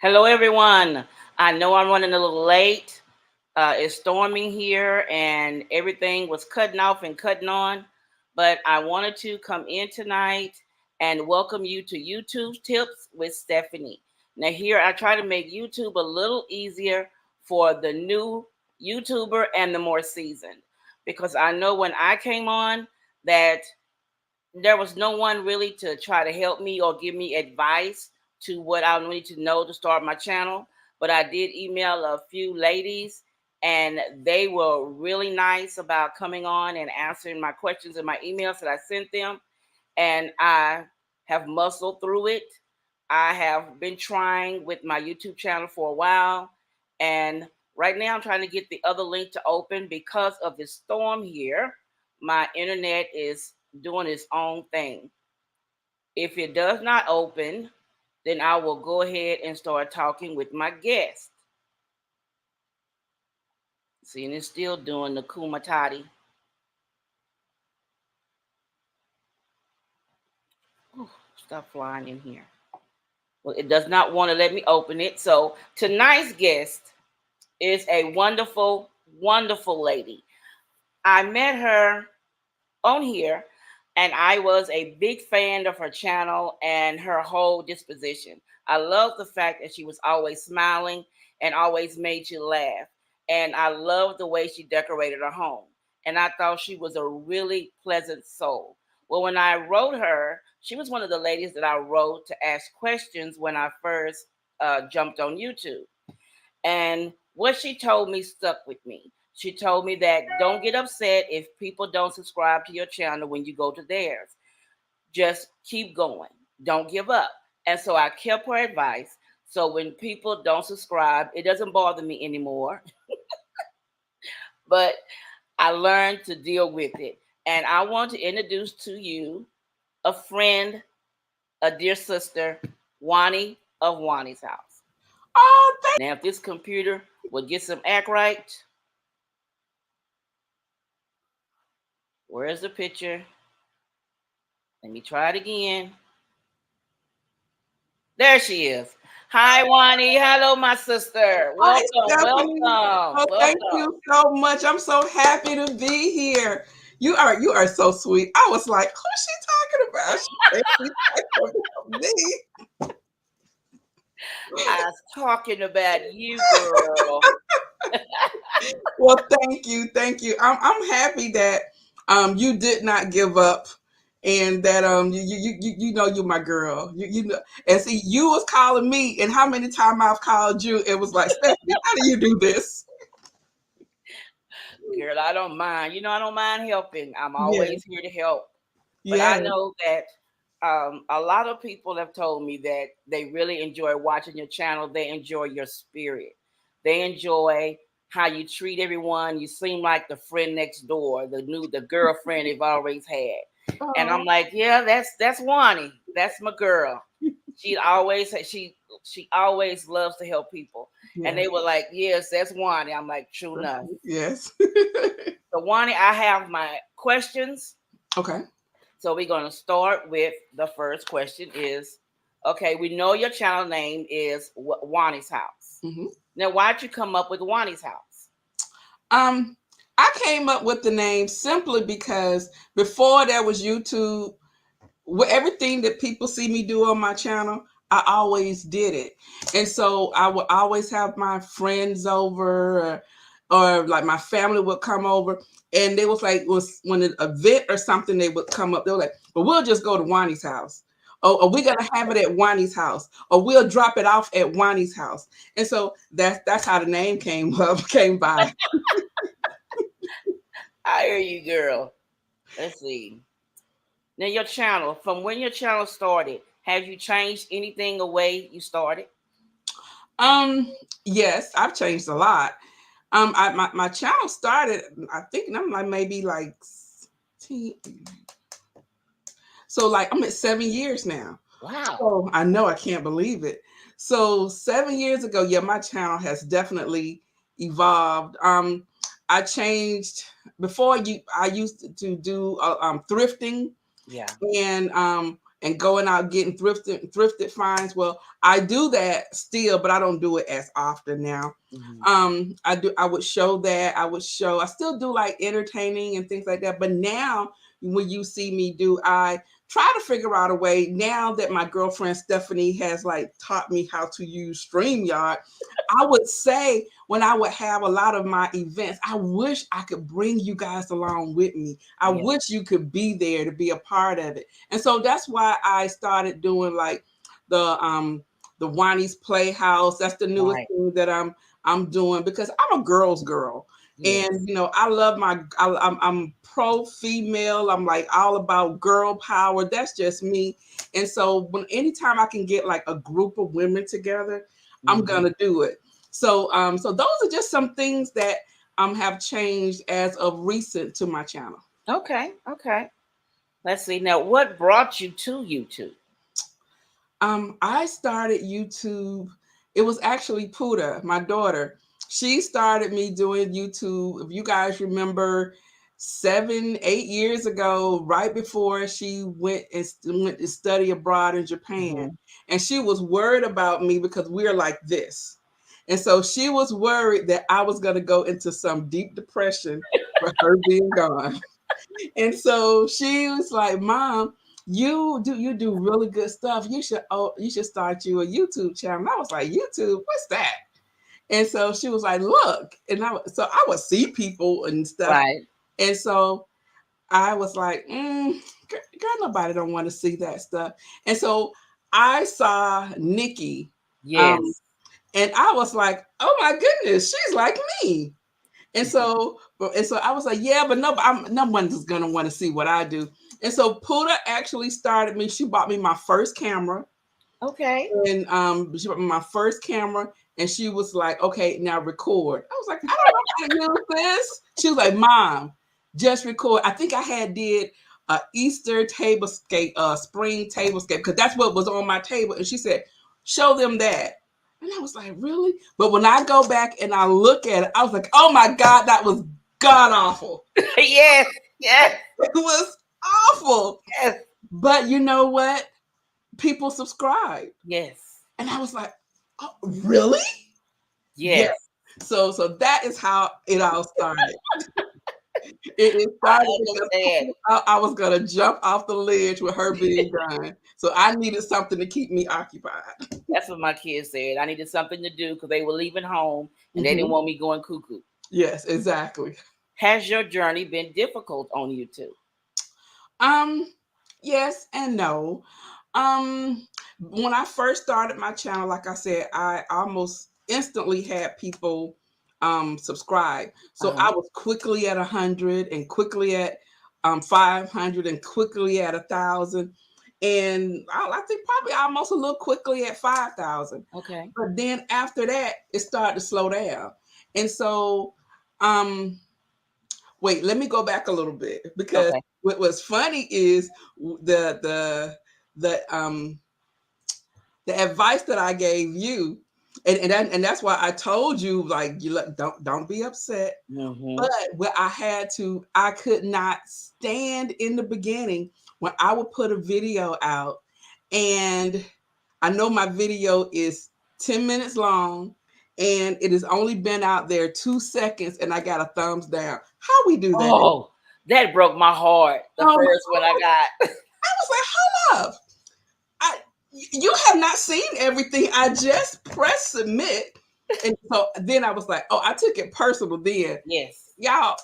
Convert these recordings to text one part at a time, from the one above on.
Hello, everyone. I know I'm running a little late. It's storming here, and everything was cutting off and cutting on. But I wanted to come in tonight and welcome you to YouTube Tips with Stephanie. Now, here I try to make YouTube a little easier for the new YouTuber and the more seasoned, because I know when I came on that there was no one really to try to help me or give me advice to what I need to know to start my channel. But I did email a few ladies, and they were really nice about coming on and answering my questions in my emails that I sent them. And I have muscled through it. I have been trying with my YouTube channel for a while. And right now, I'm trying to get the other link to open because of the storm here. My internet is doing its own thing. If it does not open, then I will go ahead and start talking with my guest. See, and it's still doing the kumatati. Stop flying in here. Well, it does not want to let me open it. So tonight's guest is a wonderful, wonderful lady. I met her on here, and I was a big fan of her channel and her whole disposition. I love the fact that she was always smiling and always made you laugh. And I loved the way she decorated her home. And I thought she was a really pleasant soul. Well, when I wrote her, she was one of the ladies that I wrote to ask questions when I first jumped on YouTube. And what she told me stuck with me. She told me that don't get upset if people don't subscribe to your channel when you go to theirs. Just keep going. Don't give up. And so I kept her advice. So when people don't subscribe, it doesn't bother me anymore. But I learned to deal with it. And I want to introduce to you a friend, a dear sister, Wani of Wani's house. Oh, Now, if this computer will get some act right, where's the picture? Let me try it again. There she is. Hi, Wani. Hello, my sister. hi, Welcome, Stephanie. welcome, Oh, thank welcome. you so much. I'm so happy to be here. You are so sweet. I was like, who's she talking about? She said she's talking about me. I was talking about you, girl. Well, thank you, thank you. I'm happy that you did not give up, and that you know you're my girl. You know, and see, you was calling me, and how many times I've called you, it was like, Stephanie, how do you do this? Girl, I don't mind. You know, I don't mind helping. I'm Yes, always here to help. But I yes. know that a lot of people have told me that they really enjoy watching your channel. They enjoy your spirit. They enjoy how you treat everyone. You seem like the friend next door, the girlfriend they've always had. And I'm Oh, like, yeah, that's Wani. That's my girl. She always loves to help people. And yes, they were like, yes, that's Wani. I'm like, true enough. yes. So Wani, I have my questions. Okay. So we're going to start with the first question is, okay, we know your channel name is Wani's House. hmm Now, why'd you come up with Wani's House? Um, I came up with the name simply because before there was YouTube, everything that people see me do on my channel, I always did it. And so I would always have my friends over, or like my family would come over, and they was like, was when an event or something, they would come up, they were like, well, we'll just go to Wani's house. Or we're gonna have it at Wani's house, or we'll drop it off at Wani's house. And so that's how the name came up, came by. I hear you, girl. Let's see. Now, your channel, from when your channel started, have you changed anything the way you started? Um, yes, I've changed a lot. My channel started, I think I'm like maybe like 10, so like I'm at 7 years now. Wow. So I know I can't believe it. So 7 years ago, yeah, my channel has definitely evolved. I changed before you. I used to do thrifting Yeah. and going out getting thrifted finds. Well, I do that still, but I don't do it as often now. Hmm. I would show that. I still do like entertaining and things like that. But now when you see me do, I try to figure out a way now that my girlfriend Stephanie has like taught me how to use StreamYard. I would say when I would have a lot of my events, I wish I could bring you guys along with me. I Yeah. wish you could be there to be a part of it. And so that's why I started doing like the Wani's Playhouse. That's the newest Right. thing that I'm doing because I'm a girl's girl. And Yes. I love I'm pro female. I'm like all about girl power. That's just me. And so when anytime I can get like a group of women together, I'm Hmm. gonna do it. So those are just some things that have changed as of recent to my channel. Okay. Okay. Let's see. Now, what brought you to YouTube? I started YouTube. It was actually Puda, my daughter. She started me doing YouTube. If you guys remember, 7, 8 years ago, right before she went to study abroad in Japan, Hmm. and she was worried about me because we're like this, and so she was worried that I was going to go into some deep depression for her being gone. And so she was like, "Mom, you do really good stuff. You should start you a YouTube channel." And I was like, "YouTube? What's that?" And so she was like, "Look," and so I would see people and stuff, Right. and so I was like, "Girl, nobody don't want to see that stuff." And so I saw Nikki, um, Yes. and I was like, "Oh my goodness, she's like me." And so I was like, yeah, but no one's gonna want to see what I do. And so Puda actually started me. She bought me my first camera, Okay. and she bought me my first camera, and she was like, okay, now record. I was like, I don't know how to use this. She was like, Mom, just record. I think I had did a Easter tablescape, spring tablescape, because that's what was on my table. And she said, show them that. And I was like, really? But when I go back and I look at it, I was like, oh my God, that was god awful. Yes. Yes. It was awful. Yes. But you know what? People subscribe. Yes. And I was like, oh, really? Yeah. Yes. So that is how it all started. It I started because understand. I was gonna jump off the ledge with her being gone. So I needed something to keep me occupied. That's what my kids said. I needed something to do because they were leaving home and they didn't Mhm. want me going cuckoo. Yes, exactly. Has your journey been difficult on YouTube? Um, yes and no. When I first started my channel, like I said, I almost instantly had people subscribe. Uh So huh. I was quickly at 100 and quickly at 500 and quickly at 1,000. And I think probably almost a little quickly at 5,000. Okay. But then after that, it started to slow down. And so um wait, let me go back a little bit because Okay. what was funny is the the advice that I gave you, and that's why I told you like don't be upset. Mm-hmm. But what I could not stand in the beginning when I would put a video out, and I know my video is 10 minutes long, and it has only been out there 2 seconds, and I got a thumbs down. How we do that? Oh, that broke my heart. The Oh first one I my! got. I was like, hold up. I you have not seen everything. I just pressed submit. And so then I was like, oh, I took it personal then. Yes. Y'all,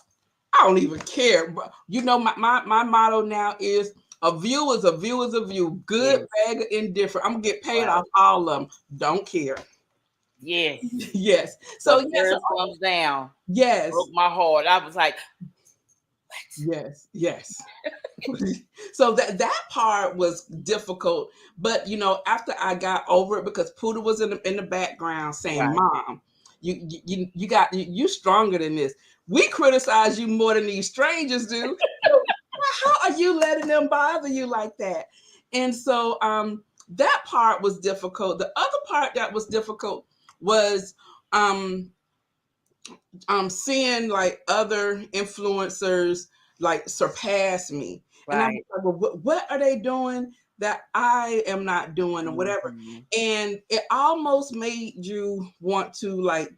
I don't even care. My motto now is a view is a view is a view. Good, Yes. bad, or indifferent. I'm gonna get paid Right. off all of them. Don't care. Yes. Yes. The So yes, first thumbs down yes, broke my heart. I was like, yes, yes. So that part was difficult, but after I got over it, because Puda was in the background saying, right. "Mom, you stronger than this. We criticize you more than these strangers do. So how are you letting them bother you like that?" And so that part was difficult. The other part that was difficult was um seeing like other influencers like surpass me, and I'm Right. like, well, what are they doing that I am not doing, or whatever? Hmm. And it almost made you want to like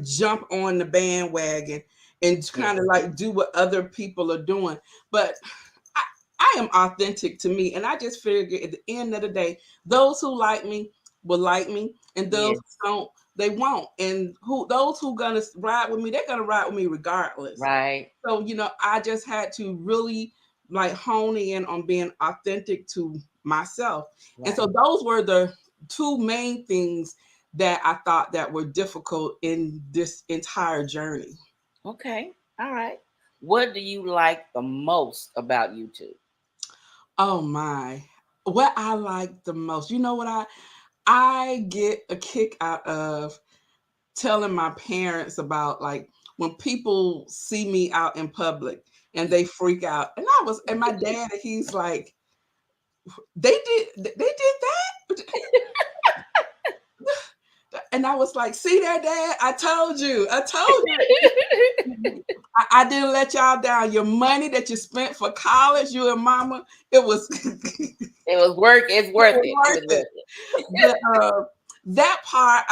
jump on the bandwagon and kind of Yes. like do what other people are doing. But I, I am authentic to me, and I just figure at the end of the day, those who like me will like me, and those Yes. who don't, they won't. And who those who gonna ride with me, they're gonna ride with me regardless. Right. So I just had to really like hone in on being authentic to myself, and so Right. those were the two main things that I thought that were difficult in this entire journey. Okay. All right. What do you like the most about YouTube? Oh my. What I like the most, you know what I get a kick out of telling my parents about, like, when people see me out in public and they freak out. And my dad, he's like, they did that? And I was like, see that, Dad? I told you. I didn't let y'all down. Your money that you spent for college, you and mama, it was it It was work. It's worth was it. It worth was it. worth it. But that part,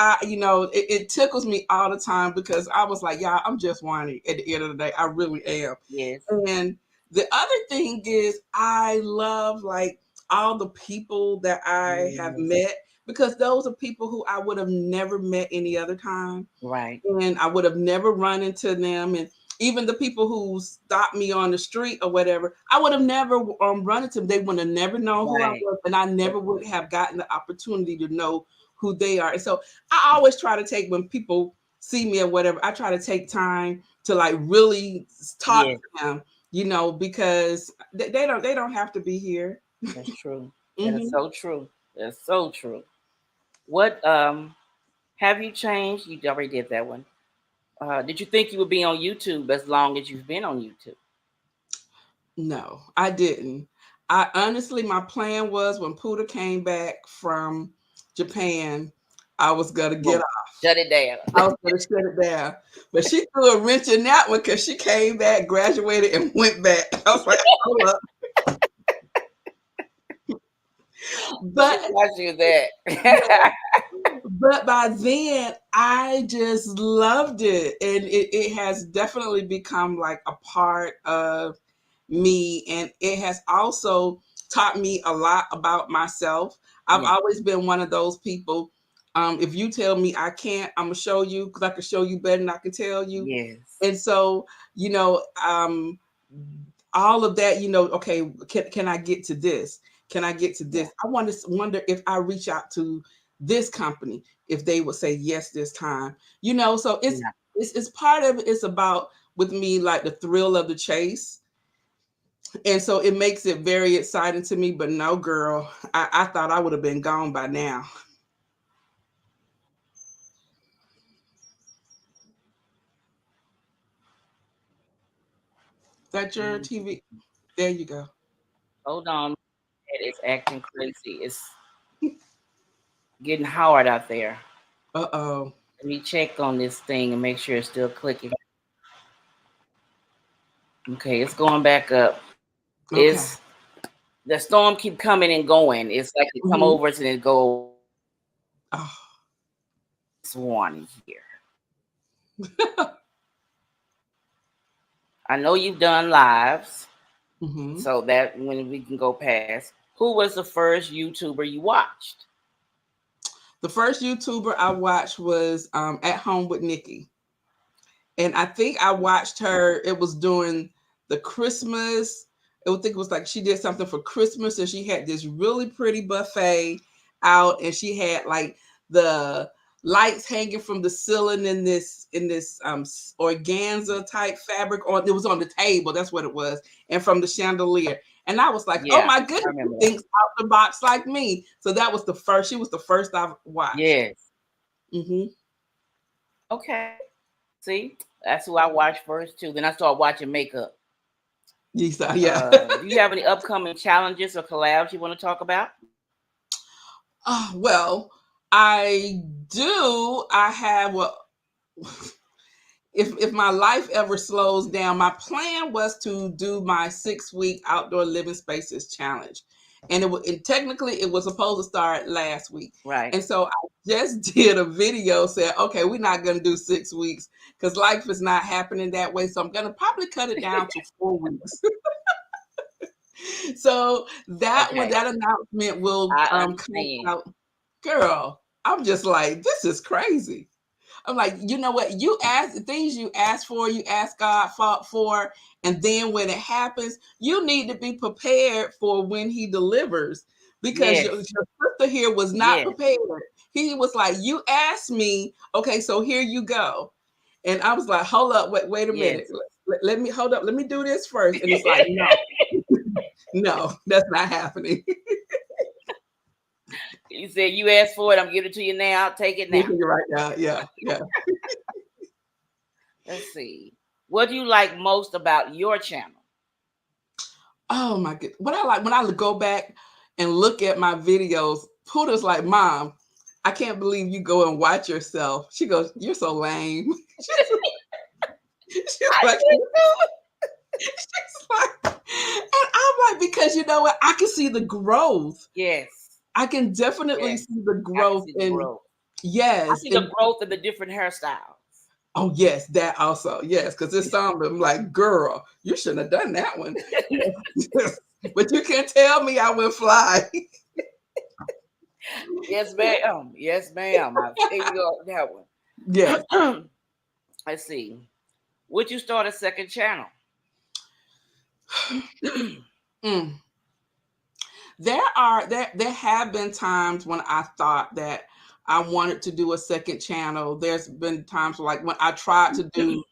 it tickles me all the time because I was like, y'all, I'm just whining at the end of the day. I really am. Yes. And the other thing is, I love like all the people that I have Yes. met, because those are people who I would have never met any other time, Right. and I would have never run into them. And even the people who stopped me on the street or whatever, I would have never run into them. They would have never known who I Right. was, and I never would have gotten the opportunity to know who they are. And so I always try to take, when people see me or whatever, I try to take time to like really talk Yes. to them, because they don't have to be here. That's true. That is Hmm. so true. That's so true. What have you changed? You already did that one. Did you think you would be on YouTube as long as you've been on YouTube? No, I didn't. I honestly, my plan was when Puda came back from Japan, I was gonna get Boom. off. Shut it down. I was gonna shut it down. But she threw a wrench in that one because she came back, graduated, and went back. I was like, hold up. She But taught you that. yeah, but by then I just loved it. And it has definitely become like a part of me, and it has also taught me a lot about myself. I've Yeah. always been one of those people. If you tell me I can't, I'm gonna show you, because I can show you better than I can tell you. Yes. And so, all of that, okay, can I get to this? Can I get to Yeah. this? I wonder if I reach out to this company, if they would say yes this time. So it's Yeah. it's part of it. It's about, with me, like the thrill of the chase, and so it makes it very exciting to me. But no, girl, I thought I would have been gone by now. Is that your Mhm. TV? There you go. Hold on. It's acting crazy. It's getting hard out there. Uh-oh. Let me check on this thing and make sure it's still clicking. Okay, it's going back up. Okay. It's the storm keep coming and going. It's like it come Hmm. over us and it go Oh. swan here. I know you've done lives, Hmm. so that when we can go past. Who was the first YouTuber you watched? The first YouTuber I watched was At Home with Nikki. And I think I watched her. It was during the Christmas. I would think it was like she did something for Christmas, and she had this really pretty buffet out, and she had like the lights hanging from the ceiling in this organza type fabric on. It was on the table. That's what it was, and from the chandelier. And I was like, oh Yeah, my I goodness, she remember that. thinks out the box like me. So that was the first. She was the first I've watched. Yes. Hmm. Okay. See, that's who I watched first too. Then I started watching makeup. Yeah. Do you have any upcoming challenges or collabs you want to talk about? Well, I do. I have, well, if my life ever slows down, my plan was to do my 6 week outdoor living spaces challenge, and and technically it was supposed to start last week, Right. and so I just did a video saying, okay, we're not going to do 6 weeks because life is not happening that way. So I'm going to probably cut it down to 4 weeks. So that when Okay. that announcement will I come understand. out, girl, I'm just like, this is crazy. I'm like, you know what? You ask the things you ask for, you ask God for, and then when it happens, you need to be prepared for when He delivers. Because your Yes. sister here was not Yes. prepared. He was like, you asked me, okay, so here you go. And I was like, hold up, wait a minute. Yes. Let me hold up, let me do this first. And it's like, no, no, that's not happening. You said you asked for it. I'm giving it to you now. Take it now. You're right now. Yeah, yeah. Let's see. What do you like most about your channel? Oh my god. What I like when I go back and look at my videos, Puda's like, Mom, I can't believe you go and watch yourself. She goes, you're so lame. she's I like, can't do she's like, and I'm like, because you know what? I can see the growth. it. Yes. I can definitely Yes. see the I can growth see the in growth. I yes. see the And growth in the different hairstyles. oh yes, that also. Yes, because this song I'm like, girl, you shouldn't have done that one. But you can't tell me I went fly. Yes, ma'am. Yes, ma'am. I feel you on Yes. that one. Let's see. Would you start a second channel? Mm. There have been times when I thought that I wanted to do a second channel. There's been times like when I tried to do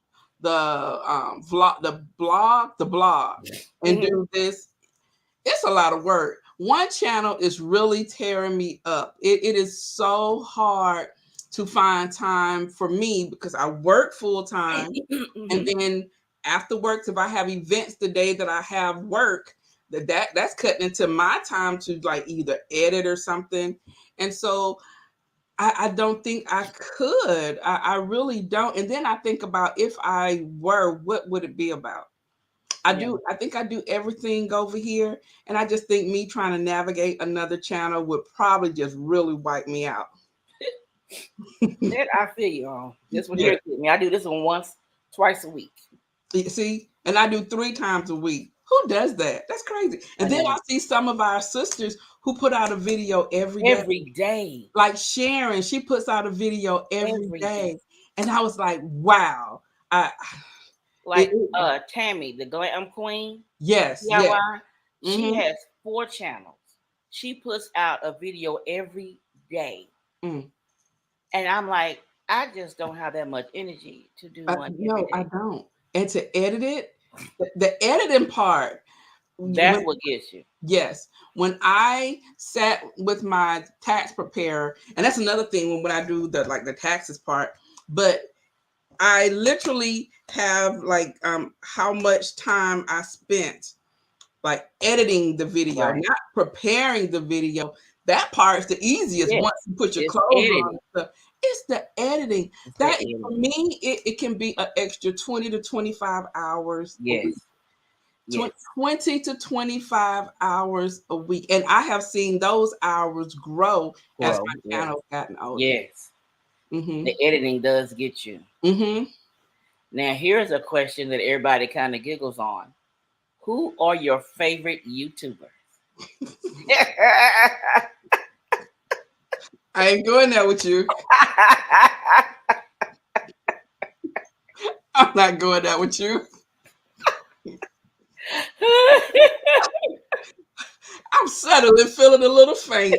the blog, and Mhm. do this. It's a lot of work. One channel is really tearing me up. It is so hard to find time for me because I work full time, and Mhm. then after work, if I have events the day that I have work, that's cutting into my time to like either edit or something. And so I don't think I could. I really don't. And then I think about if I were, what would it be about? Yeah. I think I do everything over here. And I just think me trying to navigate another channel would probably just really wipe me out. That I feel you on. This one Yeah. irritates me. I do this one once, twice a week. You see, and I do 3 times a week. Who does that? That's crazy. I And then I know. see some of our sisters who put out a video every day. Every day. Like Sharon, she puts out a video every Every day. day. And I was like, wow. I Like it Tammy, the glam queen, yes, yes. DIY, she Mm-hmm. has 4 channels. She puts out a video every day. Mm. And I'm like, I just don't have that much energy to do one every No, I day. don't. And to edit it, the editing part, That's when what gets you. yes, when I sat with my tax preparer, and that's another thing when I do the taxes part, but I literally have like how much time I spent like editing the video, Right. not preparing the video. That part's the easiest Yes. once you put your It's clothes on editing. and stuff. It's the editing. It's the That for editing. me, it can be an extra 20 to 25 hours a week. Yes. Yes. 20 to 25 hours a week. And I have seen those hours grow as Grow. my Yes. channel's gotten older. Yes. Mm-hmm. The editing does get you. Mm-hmm. Now, here's a question that everybody kind of giggles on. Who are your favorite YouTubers? I ain't going there with you. I'm not going there with you. I'm suddenly feeling a little faint.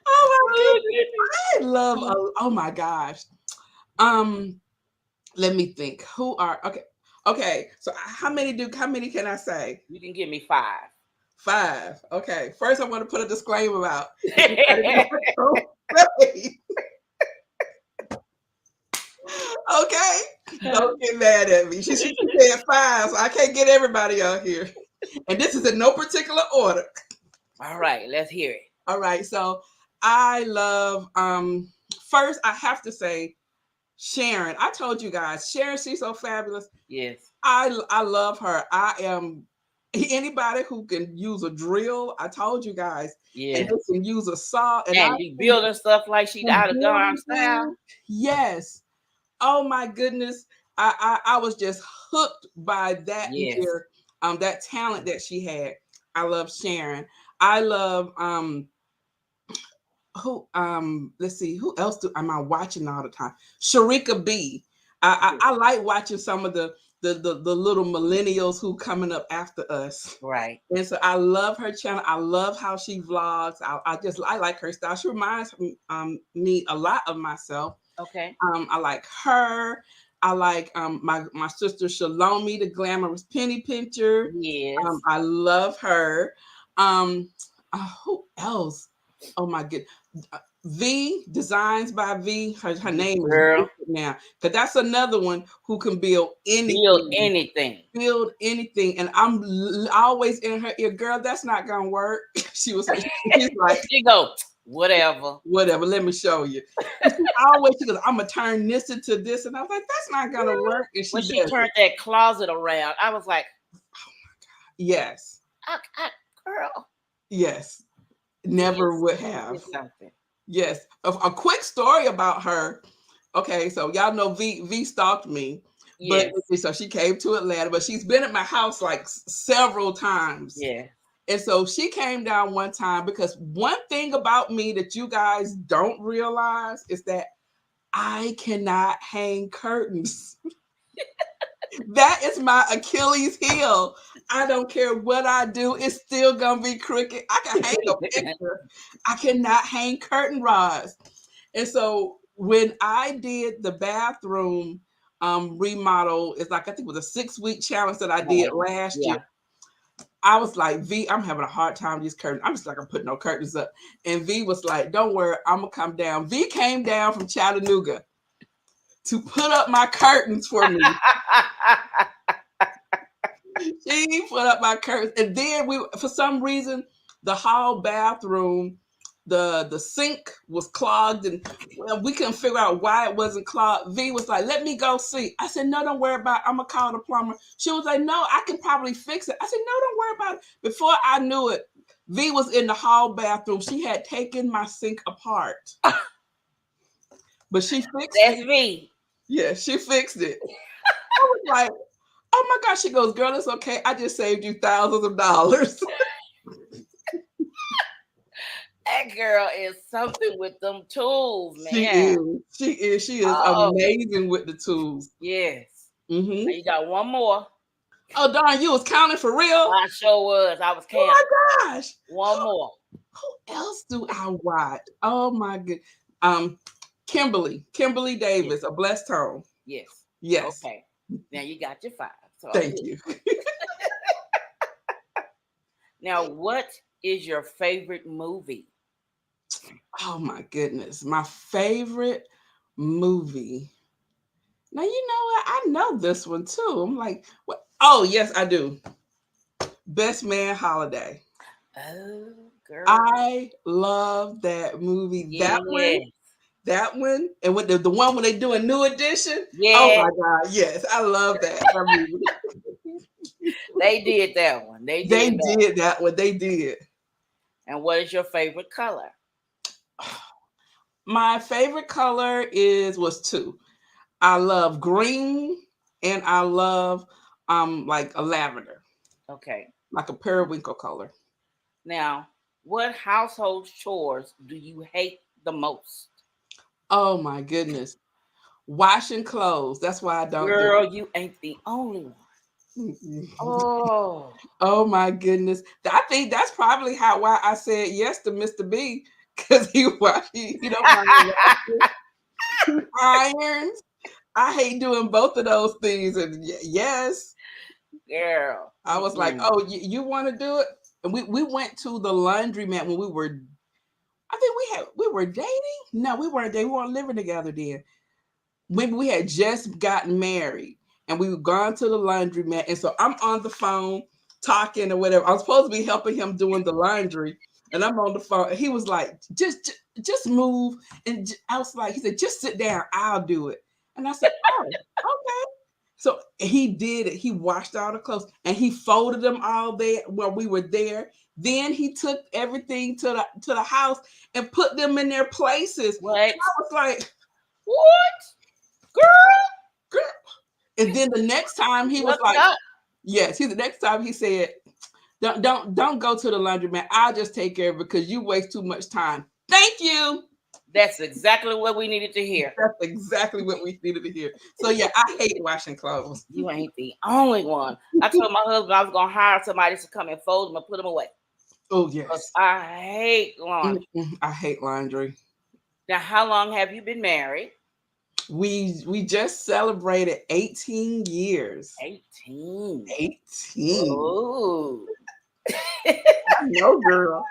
Oh my Oh, goodness. I goodness. love oh my gosh. Um let me think. Who are okay. Okay. So how many can I say? You can give me 5. 5. Okay. First I want to put a disclaimer out. Everybody be like, "Oh, wait." Okay. Don't get mad at me. She said 5, so I can't get everybody out here. And this is in no particular order. All right, let's hear it. All right. So I love First, I have to say, Sharon. I told you guys, Sharon, she's so fabulous. Yes. I love her. I am anybody who can use a drill. I told you guys, and Yes. they can use a saw, and I And be building stuff like she can out of build Gone style. things. Yes. Oh my goodness. I was just hooked by that Yes. that talent that she had. I love Sharon. I love who let's see, who else am I watching all the time? Sharika B. I like watching some of the little millennials who coming up after us. Right. And so I love her channel. I love how she vlogs. I like her style. She reminds me a lot of myself. Okay. I like her. I like my sister Shalomi, the glamorous penny pincher. Yes. I love her. Um, who else? Oh my god, V Designs by V. Her name is Girl, now, because that's another one who can build build anything. anything. Build anything, and I'm always in her ear, girl. That's not gonna work. She's like, She go, whatever. whatever. Let me show you. She goes, I'm gonna turn this into this, and I was like, that's not gonna work, and When she she does it. turned that closet around, I was like, Yes, girl, yes, never would she have. did something. Yes, a quick story about her. Okay, so y'all know V stalked me, but Yes. so she came to Atlanta, but she's been at my house like several times. Yeah. And so she came down one time because one thing about me that you guys don't realize is that I cannot hang curtains. That is my Achilles heel. I don't care what I do, it's still gonna be crooked. I can hang a picture. I cannot hang curtain rods. And so when I did the bathroom remodel, it's like I think it was a 6-week challenge that I did Right. last year. Yeah. I was like, V, I'm having a hard time with these curtains. I'm just like, I'm putting no curtains up. And V was like, don't worry, I'm gonna come down. V came down from Chattanooga to put up my curtains for me. She put up my curtains, and then for some reason, the hall bathroom, the sink was clogged, and well, we couldn't figure out why it wasn't clogged. V was like, "Let me go see." I said, "No, don't worry about it. I'm gonna call the plumber." She was like, "No, I can probably fix it." I said, "No, don't worry about it." Before I knew it, V was in the hall bathroom. She had taken my sink apart, but she fixed That's it. me. Yeah, she fixed it. I was like, "Oh my gosh!" She goes, "Girl, it's okay. I just saved you thousands of dollars." That girl is something with them tools, She man. is. She is. She is Oh, amazing with the tools. yes. Now Hmm. you got one more. Oh darn! You was counting for real? I sure was. I was Oh counting. my gosh! One more. Who else do I watch? Oh my good. Kimberly Yes. Davis, a blessed home. Yes. Yes. Okay. Now you got your five. So I'm Thank good. you. Now, what is your favorite movie? Oh my goodness, my favorite movie. Now you know what? I know this one too. I'm like, what? Oh yes, I do. Best Man Holiday. Oh, girl. I love that movie. Yes. That one, and with the one when they do a new edition. Oh Yes. my God, yes, I love that movie. They did that one. They They did that. did that one. They did. And what is your favorite color? My favorite color was two. I love green, and I love like a lavender, Okay. like a periwinkle color. Now, what household chores do you hate the most? Oh my goodness, washing clothes. That's why I don't do Girl, you ain't the only one. it. Oh, Oh my goodness. I think that's probably why I said yes to Mr. B, because he don't mind washing. He irons. I hate doing both of those things. And yes, girl. I was like, Mm-mm. oh, you want to do it? And we went to the laundromat when I think we were dating. No, we weren't dating. We weren't living together then. Maybe we had just gotten married, and we were gone to the laundromat. And so I'm on the phone talking or whatever. I was supposed to be helping him doing the laundry. and I'm on the phone. And he was like, just move. And I was like, he said, just sit down. I'll do it. And I said, oh, okay. So he did it. He washed all the clothes and he folded them all there while we were there. Then he took everything to the house and put them in their places. What? And I was like, What? Girl, girl. And then the next time he was look like, up. yes. The next time he said, don't go to the laundromat. I'll just take care of it because you waste too much time. Thank you. That's exactly what we needed to hear. That's exactly what we needed to hear. So yeah, I hate washing clothes. You ain't the only one. I told my husband I was gonna hire somebody to come and fold them and put them away. Oh Because yes. I hate laundry. I hate laundry. Now, how long have you been married? We just celebrated 18 years. 18. 18. Oh. I know, girl.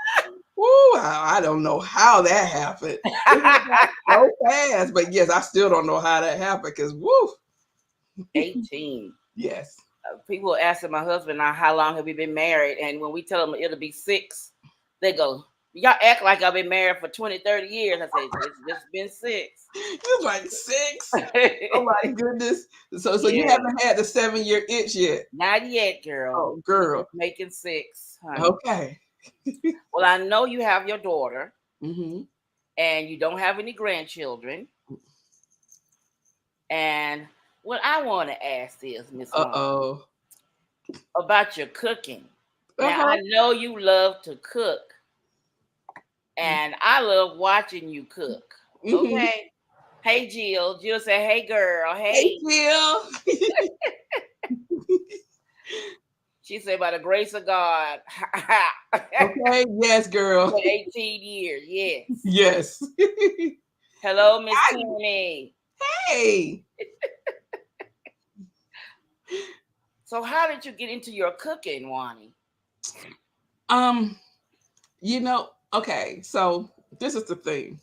Woo, I don't know how that happened. It went so fast, but yes, I still don't know how that happened because woo. 18. Yes. People asking my husband now, how long have you been married? And when we tell them it'll be 6, they go, y'all act like I've been married for 20, 30 years. I say, it's just been 6. It's like 6. Oh my goodness. So you Yeah. haven't had the 7-year itch yet. Not yet, girl. Oh, girl. Making 6, honey. Okay. Well, I know you have your daughter Mm-hmm. and you don't have any grandchildren. And what I want to ask is, Miss Mom, Uh-oh. about your cooking. Now, Uh-huh. I know you love to cook, and I love watching you cook. Mm-hmm. Okay. Hey, Jill. Jill said, hey, girl. Hey, Hey. Jill. She said, by the grace of God. Okay. Yes, girl. For 18 years. Yes. Yes. Hello, Miss Hi. Tierney. Hey. So, how did you get into your cooking, Wani? Um, okay, so this is the thing.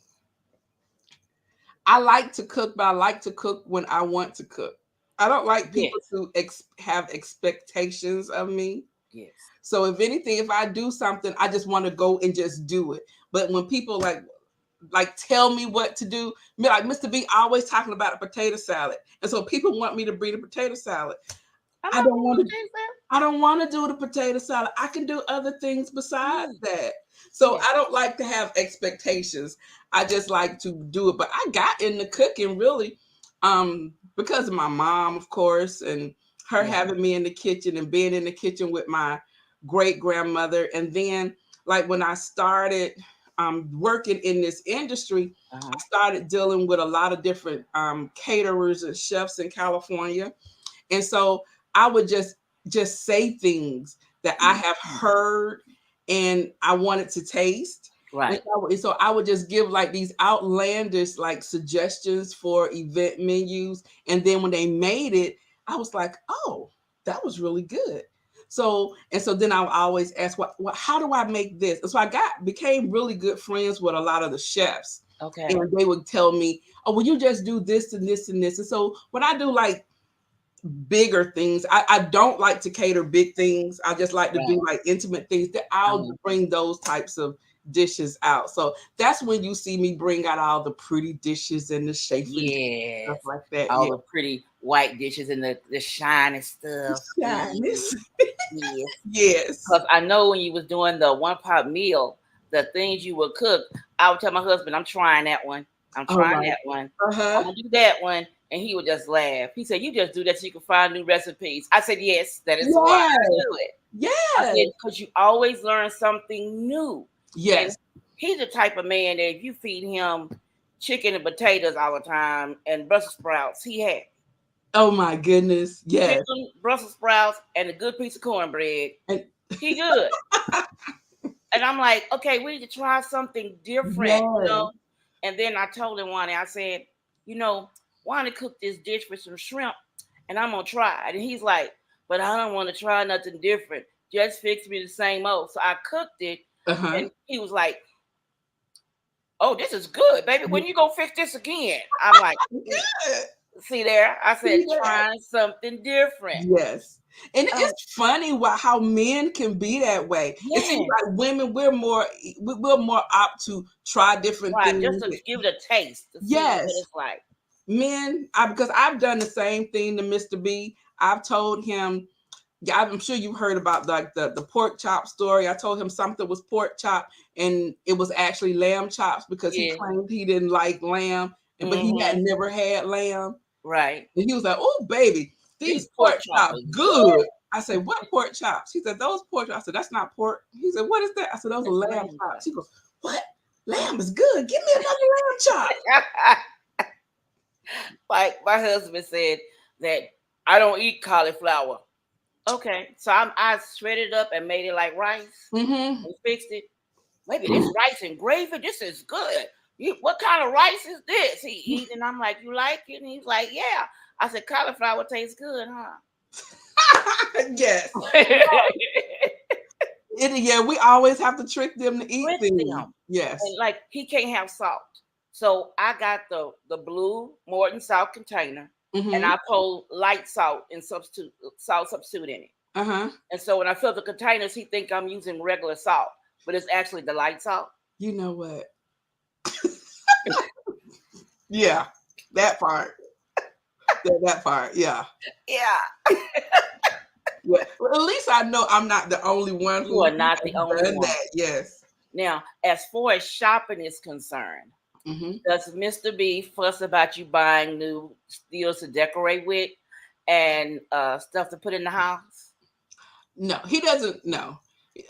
I like to cook, but I like to cook when I want to cook. I don't like people Yes. to have expectations of me. Yes. So if anything, if I do something, I just want to go and just do it. But when people like tell me what to do, like Mr. B always talking about a potato salad, and so people want me to bring a potato salad. I don't want to. I don't want to do the potato salad. I can do other things besides that. So Yes. I don't like to have expectations. I just like to do it. But I got into cooking really because of my mom, of course, and her Yeah. having me in the kitchen and being in the kitchen with my great grandmother. And then like when I started working in this industry, I started dealing with a lot of different caterers and chefs in California. And so I would just say things that I have heard and I wanted to taste. And Right. so I would just give like these outlandish like suggestions for event menus. And then when they made it, I was like, oh, that was really good. So then I would always ask, what how do I make this? And so I became really good friends with a lot of the chefs. Okay. And they would tell me, oh, well, you just do this and this and this. And so when I do like bigger things. I don't like to cater big things. I just like to Right. do like intimate things that I'll bring those types of dishes out. So that's when you see me bring out all the pretty dishes and the chafing stuff Yes. like that. All Yeah. the pretty white dishes and the shiny stuff. Shyness. Yes. Yes. Because I know when you was doing the 1-pot meal, the things you would cook, I would tell my husband, I'm trying that one. I'm Oh trying my. that one. I'm Uh-huh. gonna do that one. And he would just laugh. He said, you just do that so you can find new recipes. I said, yes, that is why I Yes. do it. I said, Yes. because you always learn something new. Yes. And he's the type of man that if you feed him chicken and potatoes all the time and Brussels sprouts, he had Oh my goodness. Yes. chicken, Brussels sprouts, and a good piece of cornbread. And He good. And I'm like, okay, we need to try something different, yes. And then I told him one, I said, want to cook this dish with some shrimp, and I'm gonna try it. And he's like, but I don't want to try nothing different. Just fix me the same old. So I cooked it, Uh-huh. and he was like, oh, this is good, baby. When you gonna fix this again? I'm like, Good. See there, I said See that? trying something different. Yes. And Oh, it's funny how men can be that way. It seems yes. like women, we're more apt to try different Right, just things. to give it a taste to see what Yes. it's like. Men, because I've done the same thing to Mr. B. I've told him, yeah, I'm sure you've heard about like the pork chop story. I told him something was pork chop and it was actually lamb chops because he Yeah. claimed he didn't like lamb, but he had Mm-hmm. never had lamb. Right. And he was like, "Oh, baby, These these pork pork chops chops are good." good. I said, "What pork chops?" He said, "Those pork chops." I said, "That's not pork." He said, "What is that?" I said, "Those are That's lamb lamb chops." chop. He goes, "What? Lamb is good. Give me another lamb chop." Like my husband said that I don't eat cauliflower. Okay, so I shredded it up and made it like rice Mm-hmm. and fixed it. Maybe this rice and gravy, this is good. What kind of rice is this? He eat, and I'm like, you like it? And he's like, yeah. I said, cauliflower tastes good, huh? Yes. Trick Yeah, we always have to trick them to eat things. them. Yes. And like he can't have salt. So I got the blue Morton salt container and Mm-hmm. I pulled light salt and salt substitute in it. Uh-huh. And so when I fill the containers, he think I'm using regular salt, but it's actually the light salt. You know what? Yeah. That part. That part. Yeah. Yeah. Yeah. Well, at least I know I'm not the only one You who are not the has only done one. that. Yes. Now, as far as shopping is concerned, Mm-hmm. does Mr. B fuss about you buying new steels to decorate with and stuff to put in the house? No, he doesn't know.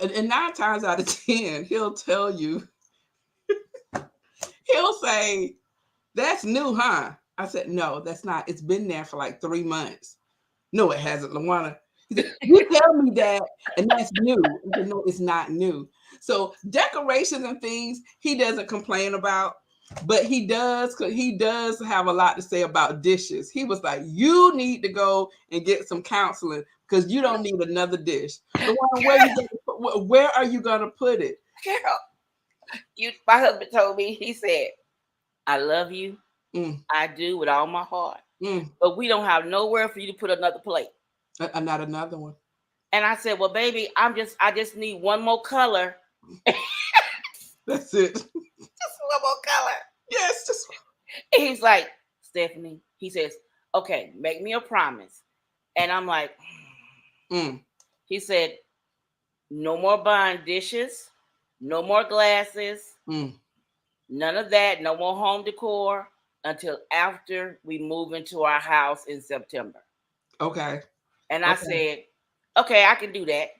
And 9 times out of 10, he'll tell you, he'll say, "That's new, huh?" I said, "No, that's not. It's been there for like 3 months." "No, it hasn't, Lawana." He said, "You tell me that, and that's new." I said, "No, it's not new." So decorations and things he doesn't complain about, but he does have a lot to say about dishes. He was like, "You need to go and get some counseling because you don't need another dish." Lawana, where are you gonna put it? Girl, my husband told me, he said, I love you. Mm, I do with all my heart. mm. But we don't have nowhere for you to put another plate. Not another one. And I said, well, baby, I just need one more color. Just That's it. one more color. Yes, just And he's like, Stephanie, he says, okay, make me a promise. And I'm like, mm, he said, no more buying dishes, no more glasses, mm. none of that, no more home decor until after we move into our house in September. Okay. And I Okay. said, okay, I can do that. I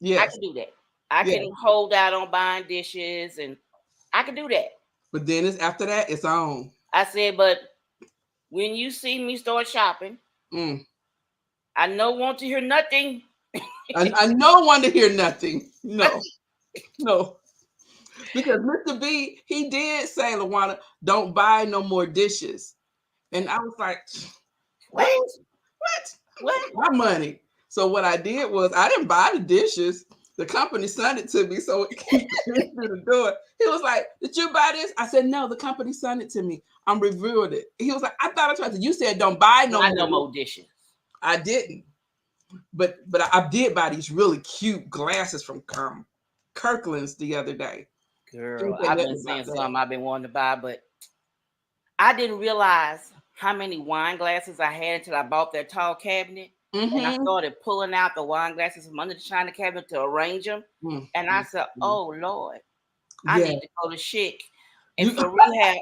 Yes. can do that. I Yeah. can hold out on buying dishes and I can do that. But then it's after that, it's on. I said, but when you see me start shopping, Mm. I know want to hear nothing. I don't want to hear nothing. No, no. Because Mr. B, he did say, Lawana, don't buy no more dishes. And I was like, What? what? What? I'm What? gonna get my money. So what I did was I didn't buy the dishes. The company sent it to me, so it came through the door. He was like, "Did you buy this?" I said, "No, the company sent it to me. I'm reviewing it." He was like, "I thought I tried to. You said don't buy no Not more." no more dishes. I didn't, but I did buy these really cute glasses from Kirkland's the other day. Girl, Can't say I've been nothing seeing about that. some I've been wanting to buy, but I didn't realize how many wine glasses I had until I bought that tall cabinet. And I Mm-hmm. started pulling out the wine glasses from under the china cabinet to arrange them. And I said, Mm-hmm. oh, Lord, I Yeah, need to go to Chic and you for rehab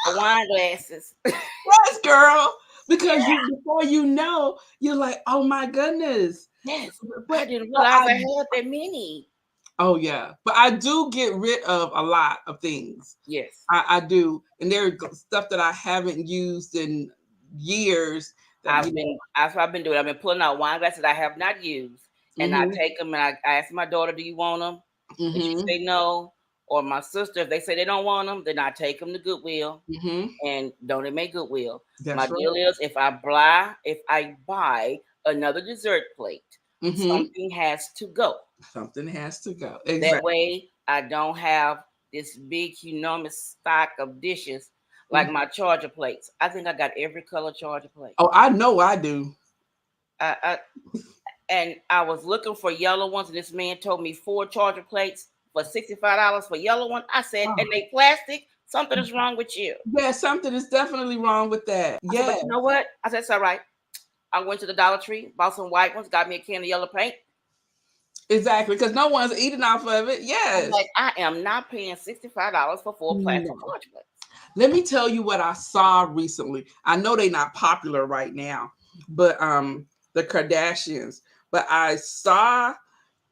for wine glasses. yes, girl. Because before you know, you're like, oh my goodness. Yes, I But didn't but realize I I had that many. oh yeah, but I do get rid of a lot of things. Yes, I do, and there's stuff that I haven't used in years. That that's what I've been doing. I've been pulling out wine glasses I have not used, and I Mm-hmm. take them and I ask my daughter, "Do you want them?" And she Mm-hmm. say no. Or my sister, if they say they don't want them, then I take them to Goodwill Mm-hmm. and don't they make Goodwill. My That's deal right. is if I buy another dessert plate, Mm-hmm. something has to go. Something has to go. That Exactly. way, I don't have this big, enormous stock of dishes. like my charger plates. I think I got every color charger plate. Oh, I know I do. I and I was looking for yellow ones, and this man told me 4 charger plates for $65 for yellow one. I said, and Oh, they plastic. Something is wrong with you. yeah, something is definitely wrong with that. I said, but Yeah, you know what? I said, it's all right. I went to the Dollar Tree, bought some white ones, got me a can of yellow paint. exactly. Because no one's eating off of it. I'm Yes. like, I am not paying $65 for 4 plastic No. charger plates. Let me tell you what I saw recently. I know they're not popular right now, but the Kardashians. But I saw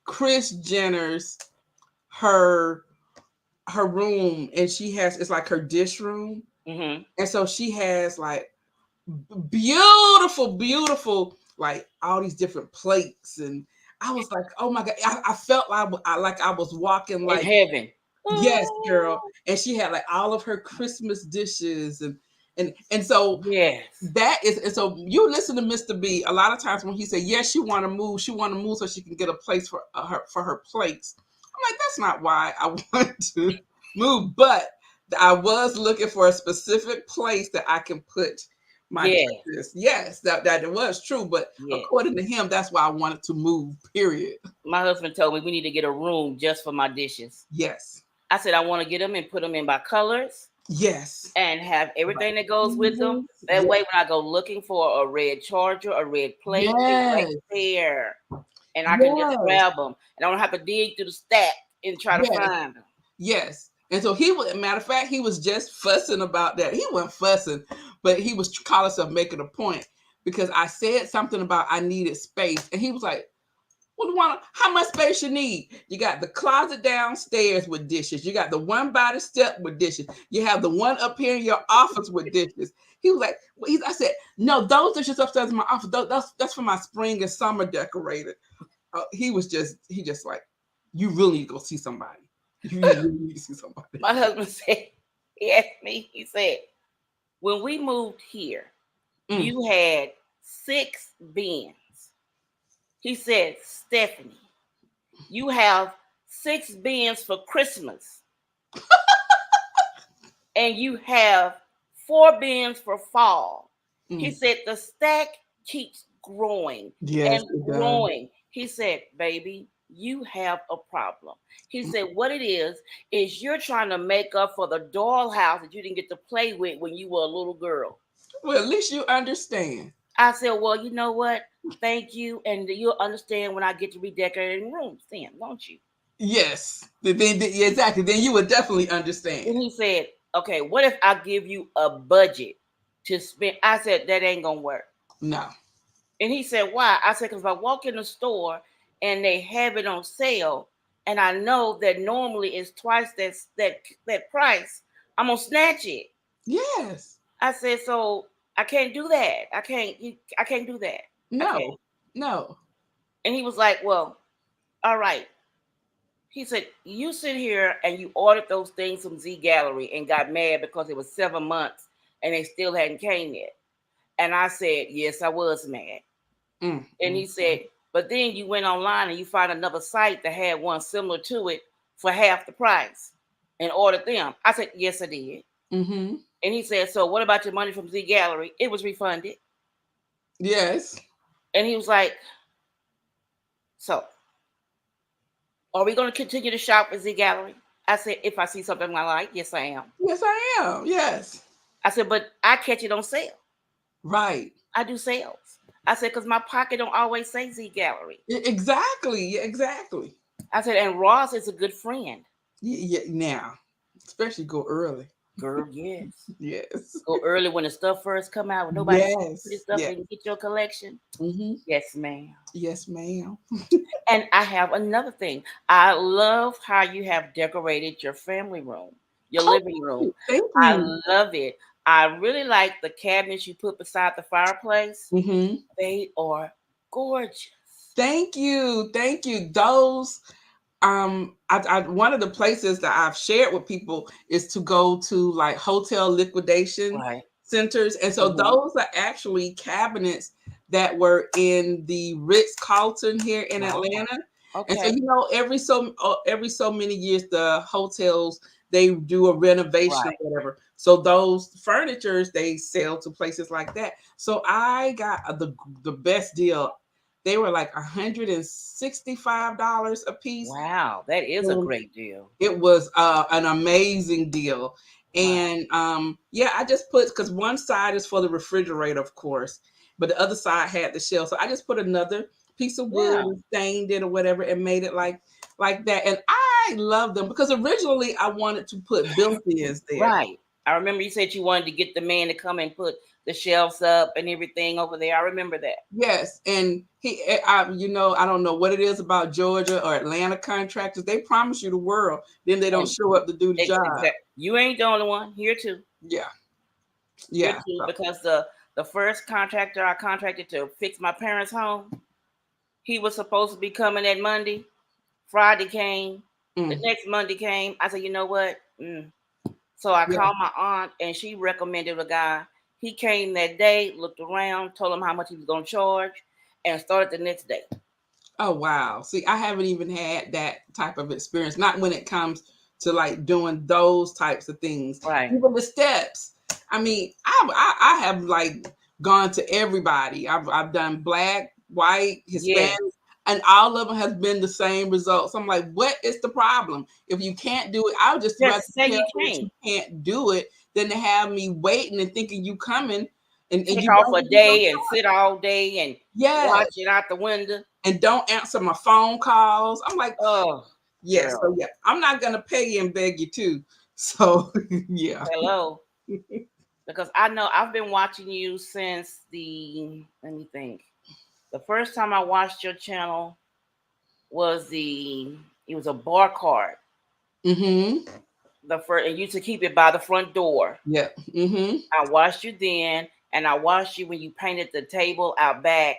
Kris Jenner's her her room, and she has, it's like her dish room. Mm-hmm. And so she has like beautiful, beautiful, like all these different plates. And I was like, oh my God, I felt like I was walking In like, heaven. yes, girl. Oh, And she had like all of her Christmas dishes. And so yes. that is, and so you listen to Mr. B a lot of times when he said, yes, she want to move so she can get a place for her plates. I'm like, that's not why I want to move, but I was looking for a specific place that I can put my Yes. dishes. Yes, that it was true, but Yes. according to him, that's why I wanted to move. Period. My husband told me we need to get a room just for my dishes. Yes, I said I want to get them and put them in by colors yes, and have everything that goes with them. mhm, That way, when I go looking for a red charger, a red plate, it's right yes, there, and I can just yes, grab them, and I don't have to dig through the stack and try to yes. find them. Yes. And so he was, matter of fact, he was just fussing about that. He wasn't fussing, but he was calling himself making a point because I said something about I needed space. And he was like, well, Luana, how much space you need? You got the closet downstairs with dishes. You got the one by the step with dishes. You have the one up here in your office with dishes. He was like, I said, no, those dishes upstairs in my office, that's for my spring and summer decorated. He just like, you really need to go see somebody. You really need to see somebody. My husband said, he asked me, he said, when we moved here, Mm. you had 6 bins. He said, Stephanie, you have 6 bins for Christmas, and you have 4 bins for fall. He Mm. said, the stack keeps growing Yes, and it does. growing. He said, baby, you have a problem. He said, what it is you're trying to make up for the dollhouse that you didn't get to play with when you were a little girl. Well, at least you understand. I said, well, you know what? Thank you. And you'll understand when I get to redecorating rooms then, won't you? Yes. Yeah, exactly. Then you would definitely understand. And he said, okay, what if I give you a budget to spend? I said, that ain't going to work. No. And he said, why? I said, because if I walk in the store and they have it on sale, and I know that normally it's twice that price, I'm going to snatch it. Yes. I said, so I can't do that. I can't do that. I can't. No. No. And he was like, well, all right. He said, you sit here and you ordered those things from Z Gallery and got mad because it was 7 months and they still hadn't came yet. And I said, yes, I was mad. Mm, And he mm. said, but then you went online and you find another site that had one similar to it for half the price and ordered them. I said, yes, I did. Mm-hmm. And he said, so what about your money from Z Gallery? It was refunded. Yes. And he was like, so are we going to continue to shop at Z Gallery? I said, if I see something I like, yes, I am. Yes, I am. Yes. I said, but I catch it on sale. Right. I do sales. I said, because my pocket don't always say Z Gallery. Exactly. Yeah, exactly. I said, and Ross is a good friend. Yeah, now, especially go early. Girl, yes. Yes. Go early when the stuff first come out. When nobody sees this Yes. stuff Yeah. and get your collection. Mm-hmm. Yes, ma'am. Yes, ma'am. And I have another thing. I love how you have decorated your family room, your Oh, living room. thank I you. love it. I really like the cabinets you put beside the fireplace. Mm-hmm. They are gorgeous. Thank you. Thank you. Those one of the places that I've shared with people is to go to like hotel liquidation Right. centers. And so Mm-hmm. those are actually cabinets that were in the Ritz Carlton here in Wow. Atlanta. And so, Okay. every so many years, the hotels, they do a renovation or Right. whatever. So those furnitures they sell to places like that. So I got the best deal. They were like $165 a piece. Wow, that is a And great deal. it was an amazing deal. Wow. And yeah, I just put, because one side is for the refrigerator, of course, but the other side had the shelf. So I just put another piece of wood Yeah. and stained it or whatever and made it like that. And I love them because originally I wanted to put built-ins there. Right. I remember you said you wanted to get the man to come and put the shelves up and everything over there. I remember that. Yes, and I don't know what it is about Georgia or Atlanta contractors. They promise you the world, then they don't And show up to do the job. exact. You ain't the only one here too. Yeah, Here yeah. too, because the first contractor I contracted to fix my parents' home, he was supposed to be coming that Monday. Friday came. The Mm, next Monday came. I said, you know what? So I yeah. called my aunt, and she recommended a guy. He came that day, looked around, told him how much he was going to charge, and started the next day. Oh wow. See, I haven't even had that type of experience. Not when it comes to like doing those types of things. Right. Even the steps. I mean, I have like gone to everybody. I've done black, white, Hispanic, Yes. and all of them has been the same results. I'm like, what is the problem? If you can't do it, I would just rather Just say tell you me that you can't. can't do it than to have me waiting and thinking you coming and Take you off don't a give me no day and choice. sit all day and Yes. watch it out the window. And don't answer my phone calls. I'm like, Oh, yes, so girl. yeah, I'm not gonna pay you and beg you too. So yeah. Hello. Because I know I've been watching you since let me think. The first time I watched your channel was it was a bar card. Mm-hmm. The first, and you used to keep it by the front door. Yeah. Mm-hmm. I watched you then, and I watched you when you painted the table out back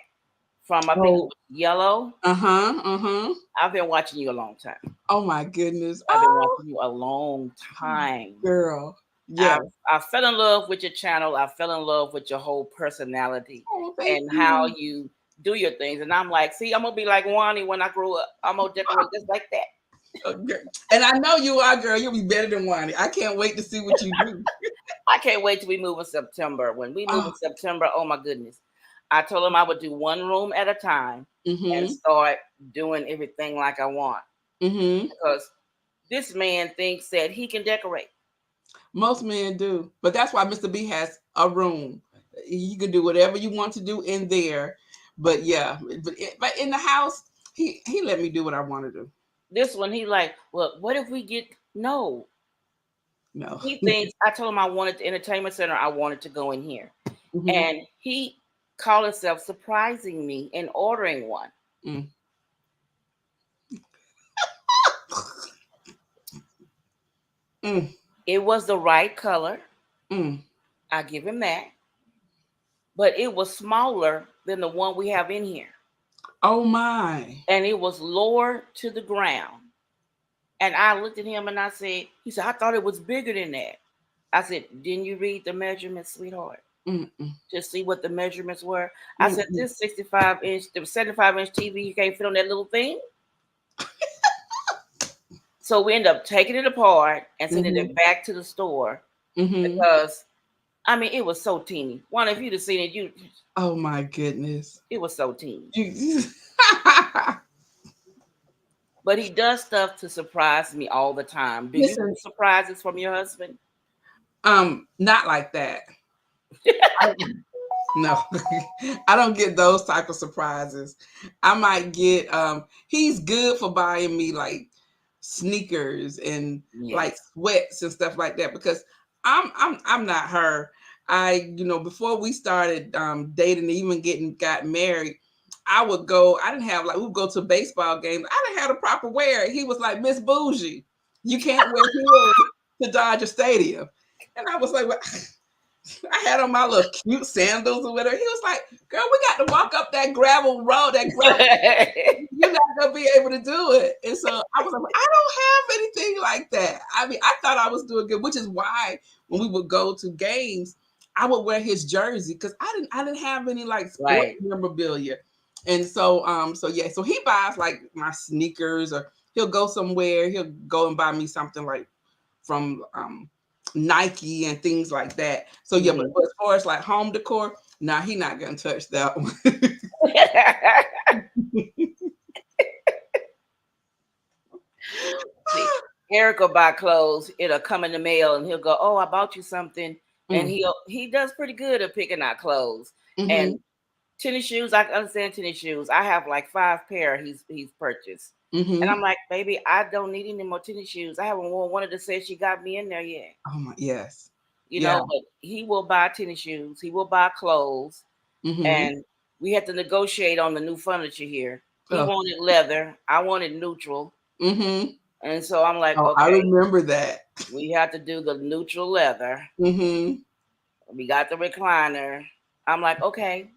from, I think it Oh. was yellow. Uh-huh. Uh-huh. I've been watching you a long time. Oh my goodness. I've been Oh watching you a long time. girl. I Yes. I fell in love with your channel. I fell in love with your whole personality Oh, thank and how you. you do your things. And I'm like, see, I'm gonna be like Wani when I grow up. I'm gonna decorate just like that. Okay. And I know you are, girl. You'll be better than Wani. I can't wait to see what you do. I can't wait till we move in September. When we move Oh, in September, oh my goodness. I told him I would do one room at a time and mm-hmm. start doing everything like I want. Mm-hmm. Because this man thinks that he can decorate. Most men do. But that's why Mr. B has a room. You can do whatever you want to do in there. But yeah, but in the house, he let me do what I want to do. This one, he like, well, what if we get no? No. He thinks I told him I wanted the entertainment center. I wanted to go in here, Mm-hmm. and he called himself surprising me in ordering one. Mm. Mm. It was the right color. Mm. I give him that, but it was smaller than the one we have in here, Oh my. and it was lower to the ground. And I looked at him and I said, he said, I thought it was bigger than that. I said, didn't you read the measurements, sweetheart? Mm-mm. To see what the measurements were. I said, Mm-mm. this 65-inch, the 75-inch TV, you can't fit on that little thing. So we end up taking it apart and sending Mm-hmm. it back to the store Mm-hmm. because I mean it was so teeny. One if you'd have seen it, Oh my goodness. it was so teeny. You- But he does stuff to surprise me all the time. Do you Listen, get surprises from your husband? not like that. I, no, I don't get those type of surprises. I might get he's good for buying me like sneakers and like Yes. sweats and stuff like that because I'm not her. Before we started dating and even got married, I didn't have like we would go to baseball games. I didn't have the proper wear. He was like, Miss Bougie, you can't wear heels to Dodger Stadium. And I was like, well, I had on my little cute sandals or whatever. He was like, girl, we got to walk up that gravel road, that gravel. You're not gonna be able to do it. And so I was like, I don't have anything like that. I mean, I thought I was doing good, which is why when we would go to games, I would wear his jersey because I didn't have any like sports Right. memorabilia. And so yeah, so he buys like my sneakers or he'll go somewhere, he'll go and buy me something like from Nike and things like that. So yeah, Mhm. but as far as like home decor, nah, he not gonna touch that one. See, Eric will buy clothes. It'll come in the mail, and he'll go, "Oh, I bought you something." And Mm. he does pretty good at picking out clothes. Mm-hmm. And tennis shoes, I can understand tennis shoes. I have like 5 pair he's purchased. And Mm-hmm. I'm like, baby, I don't need any more tennis shoes. I haven't worn one of the sets she got me in there yet. Oh my, yes. You Yeah. know, but he will buy tennis shoes. He will buy clothes. Mm-hmm. And we had to negotiate on the new furniture here. He Oh. wanted leather. I wanted neutral. Mm-hmm. And so I'm like, Oh, I okay, remember that. we have to do the neutral leather. Mm-hmm. We got the recliner. I'm like, okay.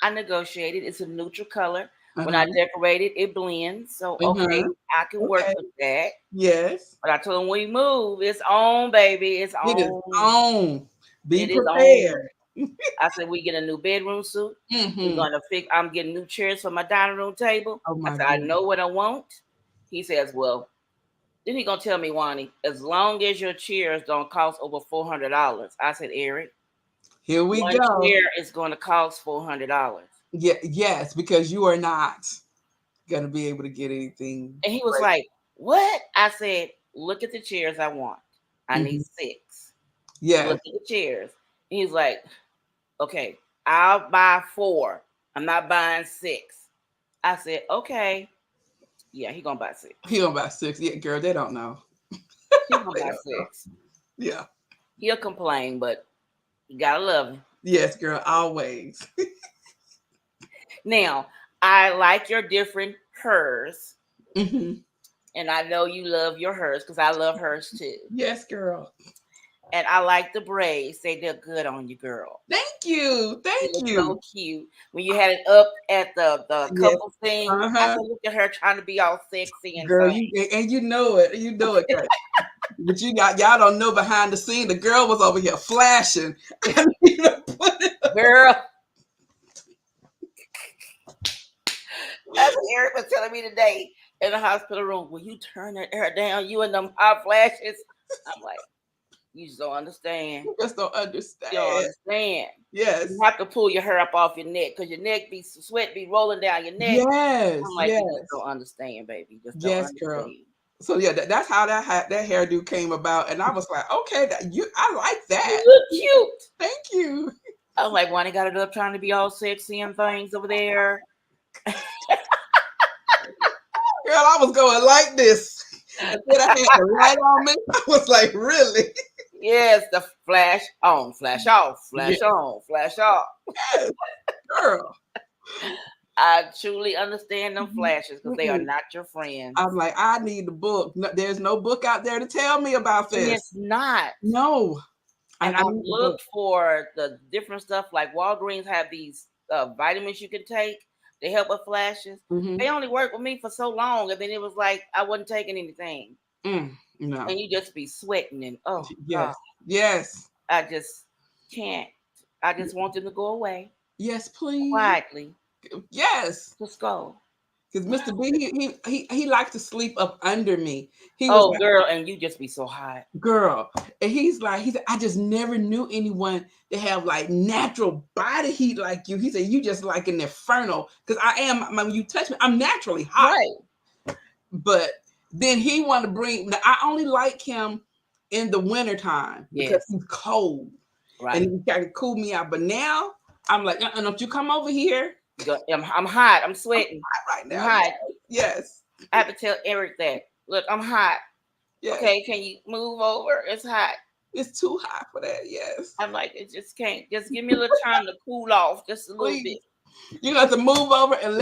I negotiated. It's a neutral color. When I Uh-huh. decorate it, it blends. So okay, Uh-huh. I can work Okay. with that. Yes. But I told him when we move, it's on, baby. It's It is on. on. Be It is on. prepared. I said we get a new bedroom suit. We're Mm-hmm. gonna fix. I'm getting new chairs for my dining room table. Oh I my said I goodness. know what I want. He says, well, then he gonna tell me, Wani, as long as your chairs don't cost over $400. I said, Eric, Here we one go. chair is gonna cost $400. Yeah, yes, because you are not gonna be able to get anything And he was great. like, what? I said, look at the chairs I want. I need Mhm. 6. Look Yes. at the chairs. And he's like, okay, I'll buy 4. I'm not buying 6. I said, okay. Yeah, he gonna buy 6. He on about 6. Yeah, girl, they don't know. He gonna They buy don't know. 6. Yeah. He'll complain, but you gotta love him. Yes, girl, always. Now, I like your different hers, Hmm. and I know you love your hers because I love hers too. Yes, girl. And I like the braids; they look good on you, girl. Thank you. She Thank was you. so cute when you had it up at the Yes. couple thing. I Uh-huh. said, look at her trying to be all sexy and Girl, fine. you and you know it. You know it. But you got y'all don't know behind the scene. The girl was over here flashing. And you know, put it Girl, that's what Eric was telling me today in the hospital room. Will you turn that hair down? You and them hot flashes. I'm like, you just don't understand. you just don't You don't understand. understand. You Yes. have to pull your hair up off your neck because your neck be sweat be rolling down your neck. Yes. I'm like, you just Yes. don't understand, baby. You just don't Yes, girl. understand. So yeah, that's how that hairdo came about, and I was like, okay, I like You that. look cute. Thank you, I'm like, why they got it up trying to be all sexy and things over there? girl. I was going like this, and then I had the light on me. I was like, really? Yes, the flash on, flash off, Yes, flash on, flash off. girl. I truly understand them Mhm. flashes because they are Mm-mm. not your friends. I'm like, I need the book. No, there's no book out there to tell me about And it's this. not. No, And I I've need the book. looked for the different stuff like Walgreens have these vitamins you can take. They help with flashes. Hmm. They only worked with me for so long, and then it was like I wasn't taking anything, No. and you just be sweating and oh god, Yes. Yes. I just can't. I just want them to go away Yes, please. quietly. Yes. Just go. Because Mr. B, he likes to sleep up under me. He was Oh like, girl, and you just be so hot. girl, and he said, I just never knew anyone that have like natural body heat like you. He said, you just like an inferno. Because I am, when you touch me, I'm naturally hot. Right. But then he wanted to bring. Now, I only like him in the wintertime because Yes. he's cold and Right. he kind of cool me out. But now I'm like, don't you come over here I'm hot. I'm sweating. right I'm now? Yes, hot. yes, I have to tell Eric that. Look, I'm hot. yes. Okay, can you move over? It's hot. It's too hot for that. Yes, I'm like, it just can't. Just give me a little time to cool off, just a little bit. please. You have to move over and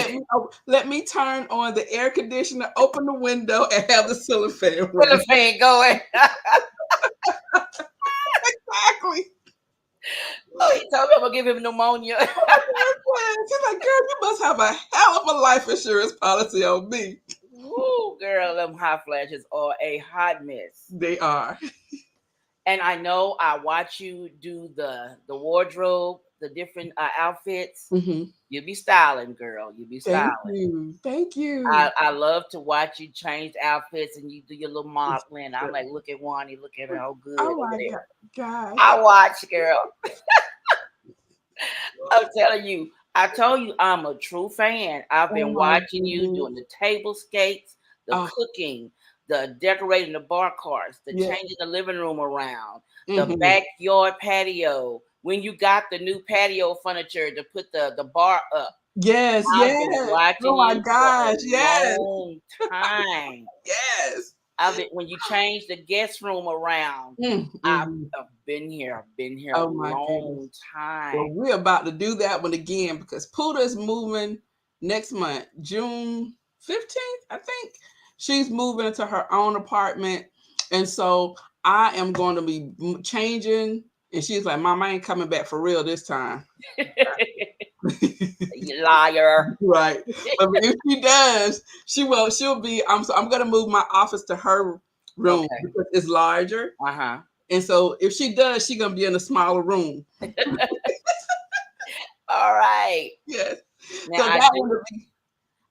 let me turn on the air conditioner, open the window, and have the ceiling fan Where the running. fan going? Exactly. Oh, he told me I'm gonna give him pneumonia. He's like, girl, you must have a hell of a life insurance policy on me. Woo, girl, them hot flashes are a hot mess. They are. And I know I watch you do the wardrobe, the different outfits. Hmm. You be styling, girl. You be Thank styling. you. Thank you. I love to watch you change outfits and you do your little modeling. I'm like, look at Wani, look at her, how good Oh over my there. gosh. I watch, girl. I'm telling you, I told you I'm a true fan. I've Oh been my watching you goodness. doing the table skates, the Oh, cooking, the decorating the bar carts, the yeah. changing the living room around, the Hmm. backyard patio. When you got the new patio furniture to put the bar up, Yes, I've been yes. watching Oh my you for a gosh. Yes. long time. Yes. I've been when you change the guest room around. I've, Mm-hmm. I've been here. I've been here a Oh my long goodness. time. Well, we're about to do that one again because Puda is moving next month, June 15th, I think. She's moving into her own apartment. And so I am going to be changing. And she's like, Mom, I ain't coming back for real this time. You liar. Right. But if she does, she'll be I'm gonna move my office to her room Okay. because it's larger. Uh-huh. And so if she does, she's gonna be in a smaller room. All right. Yes. Now So I that one do will be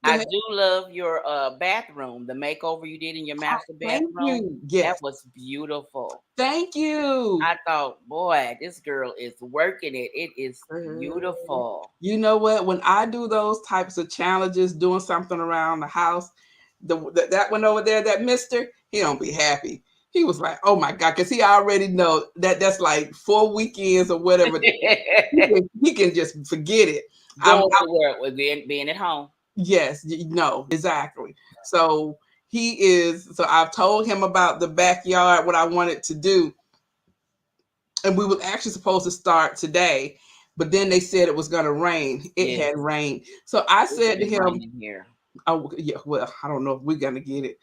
go I ahead. do love your bathroom, the makeover you did in your Oh, master thank bedroom. you. That Yes. was beautiful. Thank you. I thought, boy, this girl is working it. It is Uh, beautiful. You know what? When I do those types of challenges, doing something around the house, that one over there, that mister, he don't be happy. He was like, "Oh my god," because he already know that's like 4 weekends or whatever. He can just forget it. Going to work with being at home. Yes, no, exactly. So he is. So I've told him about the backyard, what I wanted to do, and we were actually supposed to start today, but then they said it was going to rain. It Yes, had rained. So I it's said to been him, raining here. "Oh yeah, well, I don't know if we're going to get it."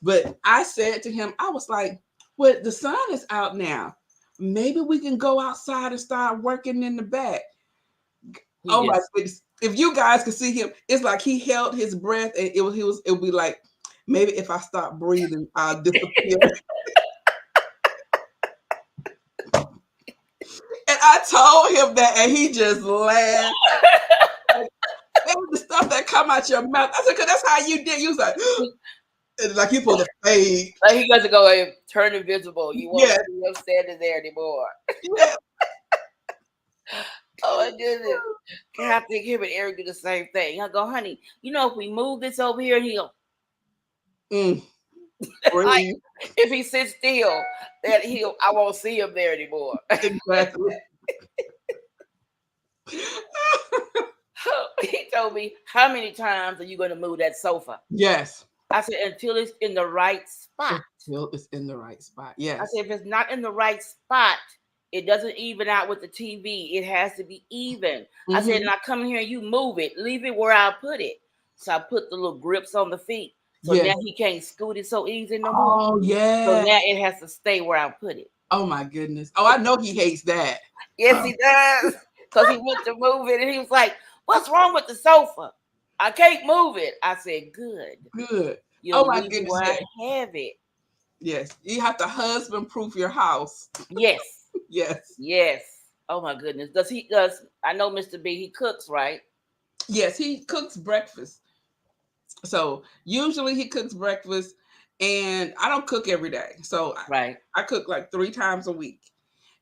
But I said to him, I was like, "Well, the sun is out now. Maybe we can go outside and start working in the back." He Oh my just goodness! If you guys could see him, it's like he held his breath, and it would be like, maybe if I stop breathing, I'll disappear. And I told him that, and he just laughed. Like, that was the stuff that come out your mouth. I said, "Cause that's how you did." You was like, and like you supposed to fade. like he got to go and turn invisible. You won't Yeah, see him standing there anymore. yeah. Oh my goodness. Can I think him and Eric do the same thing? He'll go, honey, if we move this over here, and he'll Mm, like breathe. if he sits still, that I won't see him there anymore. Exactly. He told me, how many times are you gonna move that sofa? Yes. I said, until it's in the right spot. Until it's in the right spot. I Yes. said, if it's not in the right spot, it doesn't even out with the TV. It has to be even. I said, Hmm. now come here and you move it, leave it where I put it. So I put the little grips on the feet. So now Yes. he can't scoot it so easy no more. Oh So yeah. now it has to stay where I put it. Oh my goodness. Oh, I know he hates that. Yes, he does. Because he went to move it and he was like, what's wrong with the sofa? I can't move it. I said, good. Good. Oh You'll my leave it goodness. where Yes. I have it. Yes. You have to husband proof your house. Yes. Yes. Yes. Oh my goodness. Does I know Mr. B, he cooks, right? Yes. He cooks breakfast. So usually he cooks breakfast, and I don't cook every day. So Right. I cook like 3 times a week.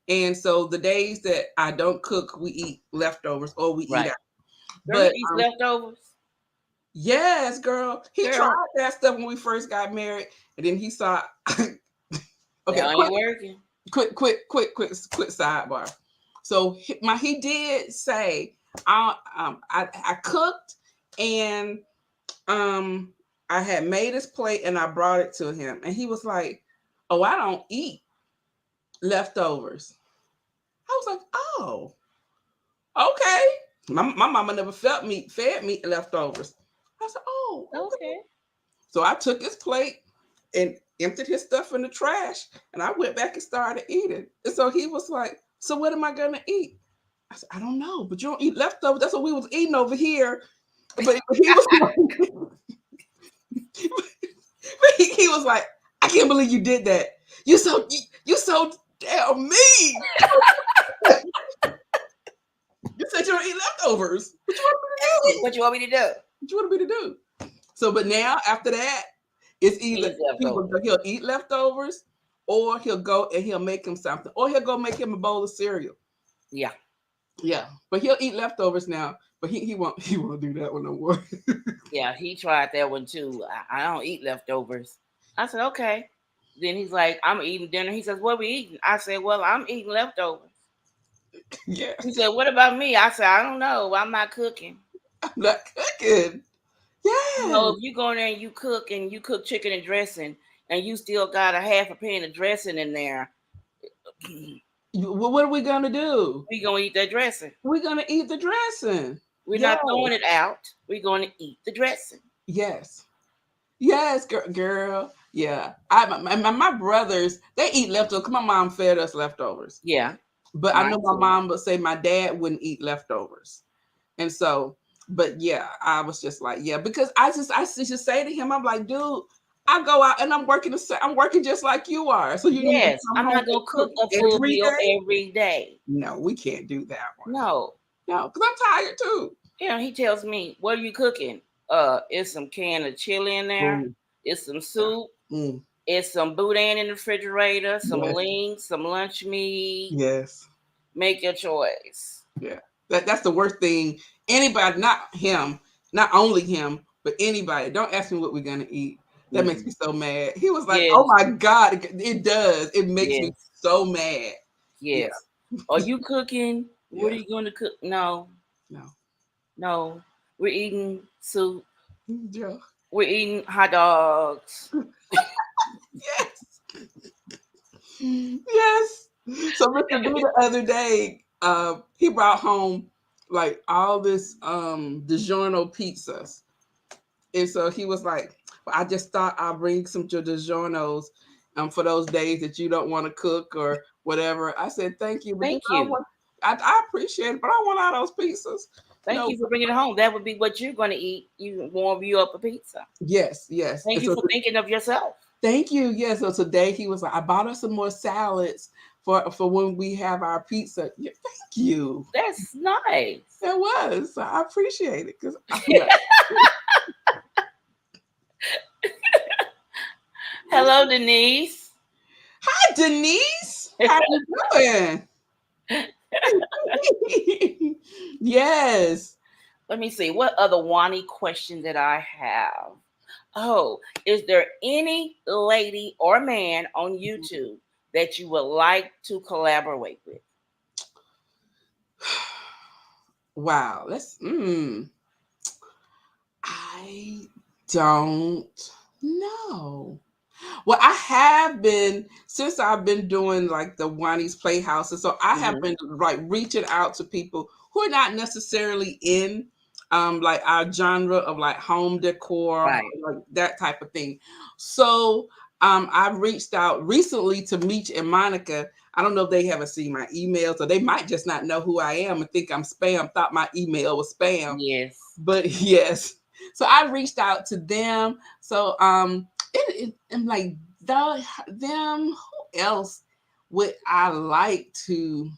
And so the days that I don't cook, we eat leftovers or we eat Right. out. Girl, he But eats leftovers. yes, girl, he Girl, tried that stuff when we first got married, and then he saw. Okay, that ain't working. quick sidebar. So he did say I cooked, and um I had made his plate and I brought it to him, and he was like, "Oh, I don't eat leftovers." I was like, "Oh, okay." My mama never fed me leftovers. I said, "Oh, okay." Okay. So I took his plate and emptied his stuff in the trash, and I went back and started eating. And so he was like, "So what am I gonna eat?" I said, "I don't know, but you don't eat leftovers. That's what we was eating over here." But he was like, he was like, "I can't believe you did that. You so Tell me. You said you don't eat leftovers. What you want me to do? What you want me to do? What you want me to do? So, but now after that, it's either Eat leftovers. he'll eat leftovers, or he'll go and he'll make him something, or he'll go make him a bowl of cereal. Yeah. Yeah, but he'll eat leftovers now. But he won't do that one no more. Yeah, he tried that one too. I don't eat leftovers. I said, okay. Then he's like, I'm eating dinner. He says, what we eating? I said, well, I'm eating leftovers. Yeah, He said, what about me? I said, I don't know. I'm not cooking. I'm not cooking. You Yeah. know, if you go in there and you cook chicken and dressing and you still got a half a pan of dressing in there, Well, what are we gonna do? we gonna eat that dressing. We're gonna eat the dressing. We're Yeah. not throwing it out. We're gonna eat the dressing. Yes. Yes, girl. Yeah. My brothers, they eat leftovers. My mom fed us leftovers. Yeah, But I mine know my too. mom would say my dad wouldn't eat leftovers. And so, but yeah, I was just like, yeah, because I just say to him, I'm like, dude, I go out and I'm working just like you are. So you need to Yes, come I'm home not and gonna cook cook a full every meal day. every day. No, we can't do that one. No. No, because I'm tired too. You know, he tells me, what are you cooking? It's some can of chili in there, Mm, it's some yeah. soup, Mm, it's some boudin in the refrigerator, some yes. links, some lunch meat. Yes. Make your choice. Yeah. That's the worst thing. Anybody, not him, not only him, but anybody. Don't ask me what we're gonna eat. That makes Mm-mm. me so mad. He was like, "Oh Yes, my god, it does. It makes me yes, so mad." Yeah, yes. Are you cooking? What are yes, you going to cook? No, no, no. We're eating soup. yeah, We're eating hot dogs. yes, yes. So Mr. B the other day, he brought home like all this DiGiorno pizzas. And so he was like, well, I just thought I'll bring some DiGiorno's for those days that you don't want to cook or whatever. I said, thank you. But Thank you. I appreciate it, but I want all those pizzas. Thank No, you for bringing it home. That would be what you're going to eat. You warm you up a pizza. yes, yes. Thank And you so for thinking of yourself. thank you. Yes. So today he was like, I bought us some more salads for when we have our pizza. Yeah, thank you. That's nice. That was. So I appreciate it because I feel like, Hello, Denise. hi Denise. How you doing? Yes. Let me see. What other Wani question that I have? Oh, is there any lady or man on YouTube that you would like to collaborate with? Wow. I don't know. Well, I have been since I've been doing like the Wani's Playhouses, so I have Hmm. been like reaching out to people who are not necessarily in like our genre of like home decor, Right. like that type of thing. So I've reached out recently to Meech and Monica. I don't know if they haven't seen my emails or they might just not know who I am and think I'm spam, thought my email was spam. Yes. But yes. So I reached out to them. So I'm like them. Who else would I like to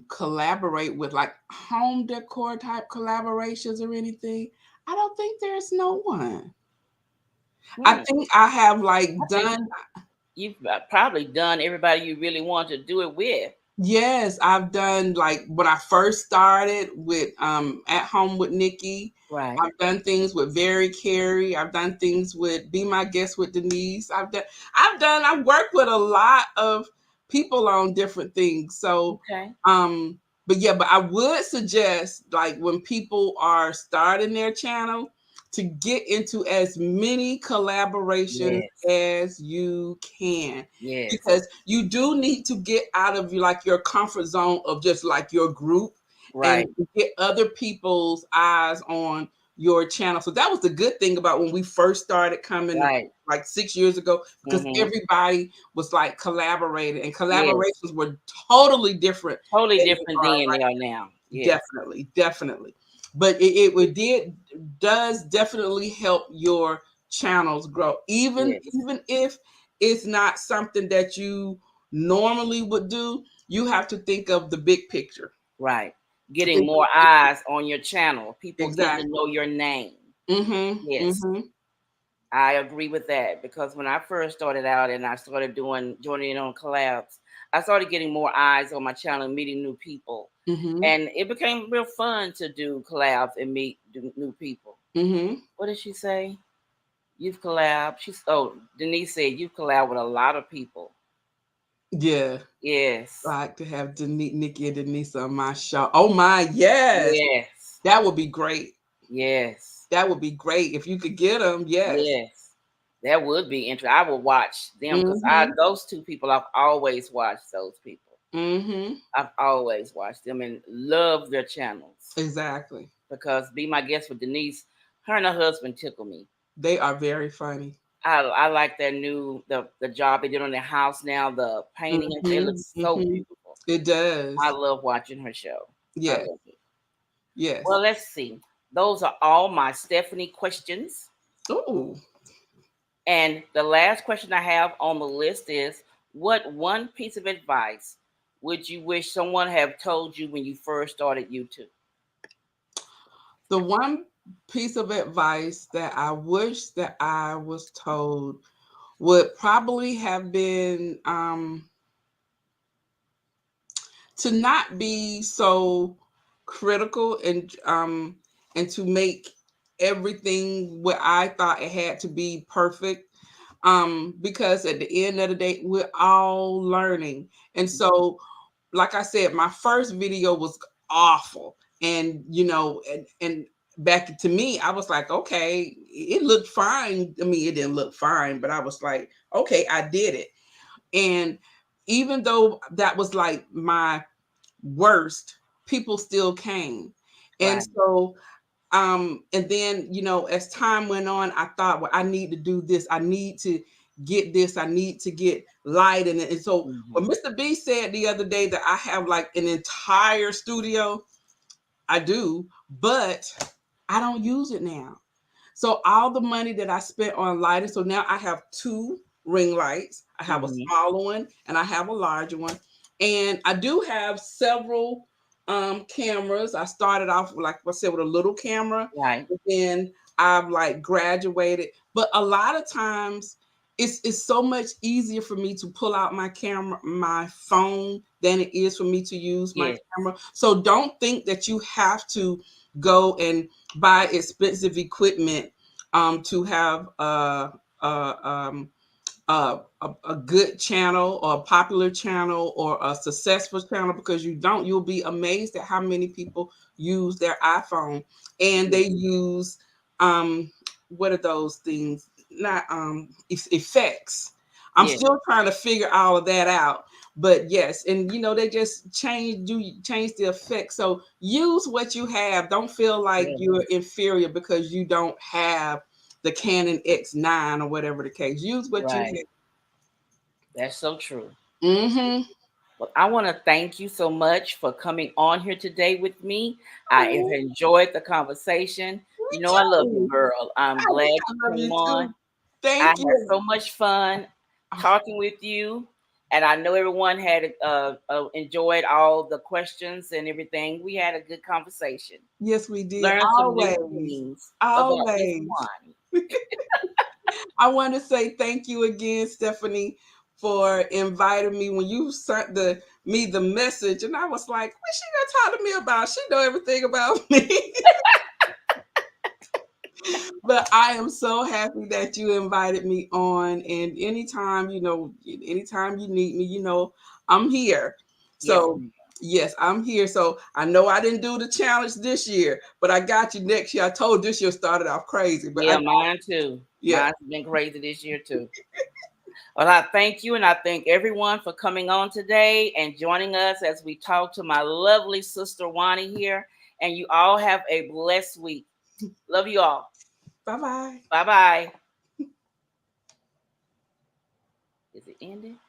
collaborate with, like home decor type collaborations or anything? I don't think there's no one. I Hmm. think I have I like think done. you've probably done everybody you really want to do it with. Yes, I've done like when I first started with At Home with Nikki. Right. I've done things with Very Carey. I've done things with Be My Guest with Denise. I've worked with a lot of people on different things. So Okay. but yeah, but I would suggest like when people are starting their channel to get into as many collaborations Yes. as you can, Yes. because you do need to get out of like your comfort zone of just like your group and Right. get other people's eyes on your channel. So that was the good thing about when we first started coming Right. like 6 years ago, because Hmm. everybody was like collaborating and Yes. collaborations were totally different Totally than they different are than they are now. right. Yes. Definitely. But it does definitely help your channels grow, even Yes. if it's not something that you normally would do, you have to think of the big picture. Right. Getting more eyes on your channel, people getting to Exactly. know your name. Mhm. Yes, Mhm. I agree with that because when I first started out and I started joining in on collabs, I started getting more eyes on my channel and meeting new people. Mhm. And it became real fun to do collabs and meet new people. Mhm. What did she say? You've collabed. Denise said you've collabed with a lot of people. Yeah. Yes. Like to have Nikki and Denise on my show. Oh my, yes. Yes. That would be great. Yes. That would be great if you could get them. Yes. Yes. That would be interesting. I would watch them because I Mhm. those two people I've always watched those people. Mhm. I've always watched them and love their channels Exactly. because Be My Guest with Denise, her and her husband tickle me. They are very funny. I like their new the job they did on their house now, the painting. It Mhm. looks so Mhm. beautiful. It I does. love watching her show. I Yes. love it. Yes. Well, let's see. Those are all my Stephanie questions. Ooh. And the last question I have on the list is, what one piece of advice would you wish someone had told you when you first started YouTube? The one piece of advice that I wish that I was told would probably have been to not be so critical and to make everything what I thought it had to be perfect, because at the end of the day we're all learning. And so, like I said, my first video was awful, and and back to me, I was like, okay, it looked fine. I mean, it didn't look fine, but I was like, okay, I did it. And even though that was like my worst, people still came. And Right. so and then, as time went on, I thought, well, I need to do this, I need to get this, I need to get light in it. And so when Hmm. Mr. B said the other day that I have like an entire studio, I do, but I don't use it now. So all the money that I spent on lighting, so now I have two ring lights. I have a Hmm. smaller one and I have a larger one. And I do have several cameras. I started off, like I said, with a little camera, Right. and then I've like graduated. But a lot of times it's so much easier for me to pull out my camera, my phone, than it is for me to use my Yes. camera. So don't think that you have to go and buy expensive equipment to have a good channel or a popular channel or a successful channel, because you'll be amazed at how many people use their iPhone and Yes. they use what are those things, not effects. I'm Yes. still trying to figure all of that out, but yes. And they just change the effect. So use what you have. Don't feel like Yes. you're inferior because you don't have the Canon X9 or whatever the case. Use what you Right. That's so true. have. Mm-hmm. Well, I want to thank you so much for coming on here today with me. I have Oh, enjoyed the conversation. me You know, I love you, too. girl. I'm I, glad you I love came you on. too. I Thank had you. so much fun Oh, talking with you, and I know everyone had enjoyed all the questions and everything. We had a good conversation. yes, we did. Learned some new Always. things about Miss Always. Wani. I want to say thank you again, Stephanie, for inviting me when you sent the message, and I was like, "What she gonna talk to me about? She know everything about me." But I am so happy that you invited me on. And anytime you need me, I'm here. Yes, So, ma'am. yes, I'm here. So I know I didn't do the challenge this year, but I got you next year. I told this year started off crazy, but Yeah, mine too. yeah. Mine's been crazy this year too. Well, I thank you and I thank everyone for coming on today and joining us as we talk to my lovely sister Wani here. And you all have a blessed week. Love you all. Bye bye. Bye bye. Is it ending?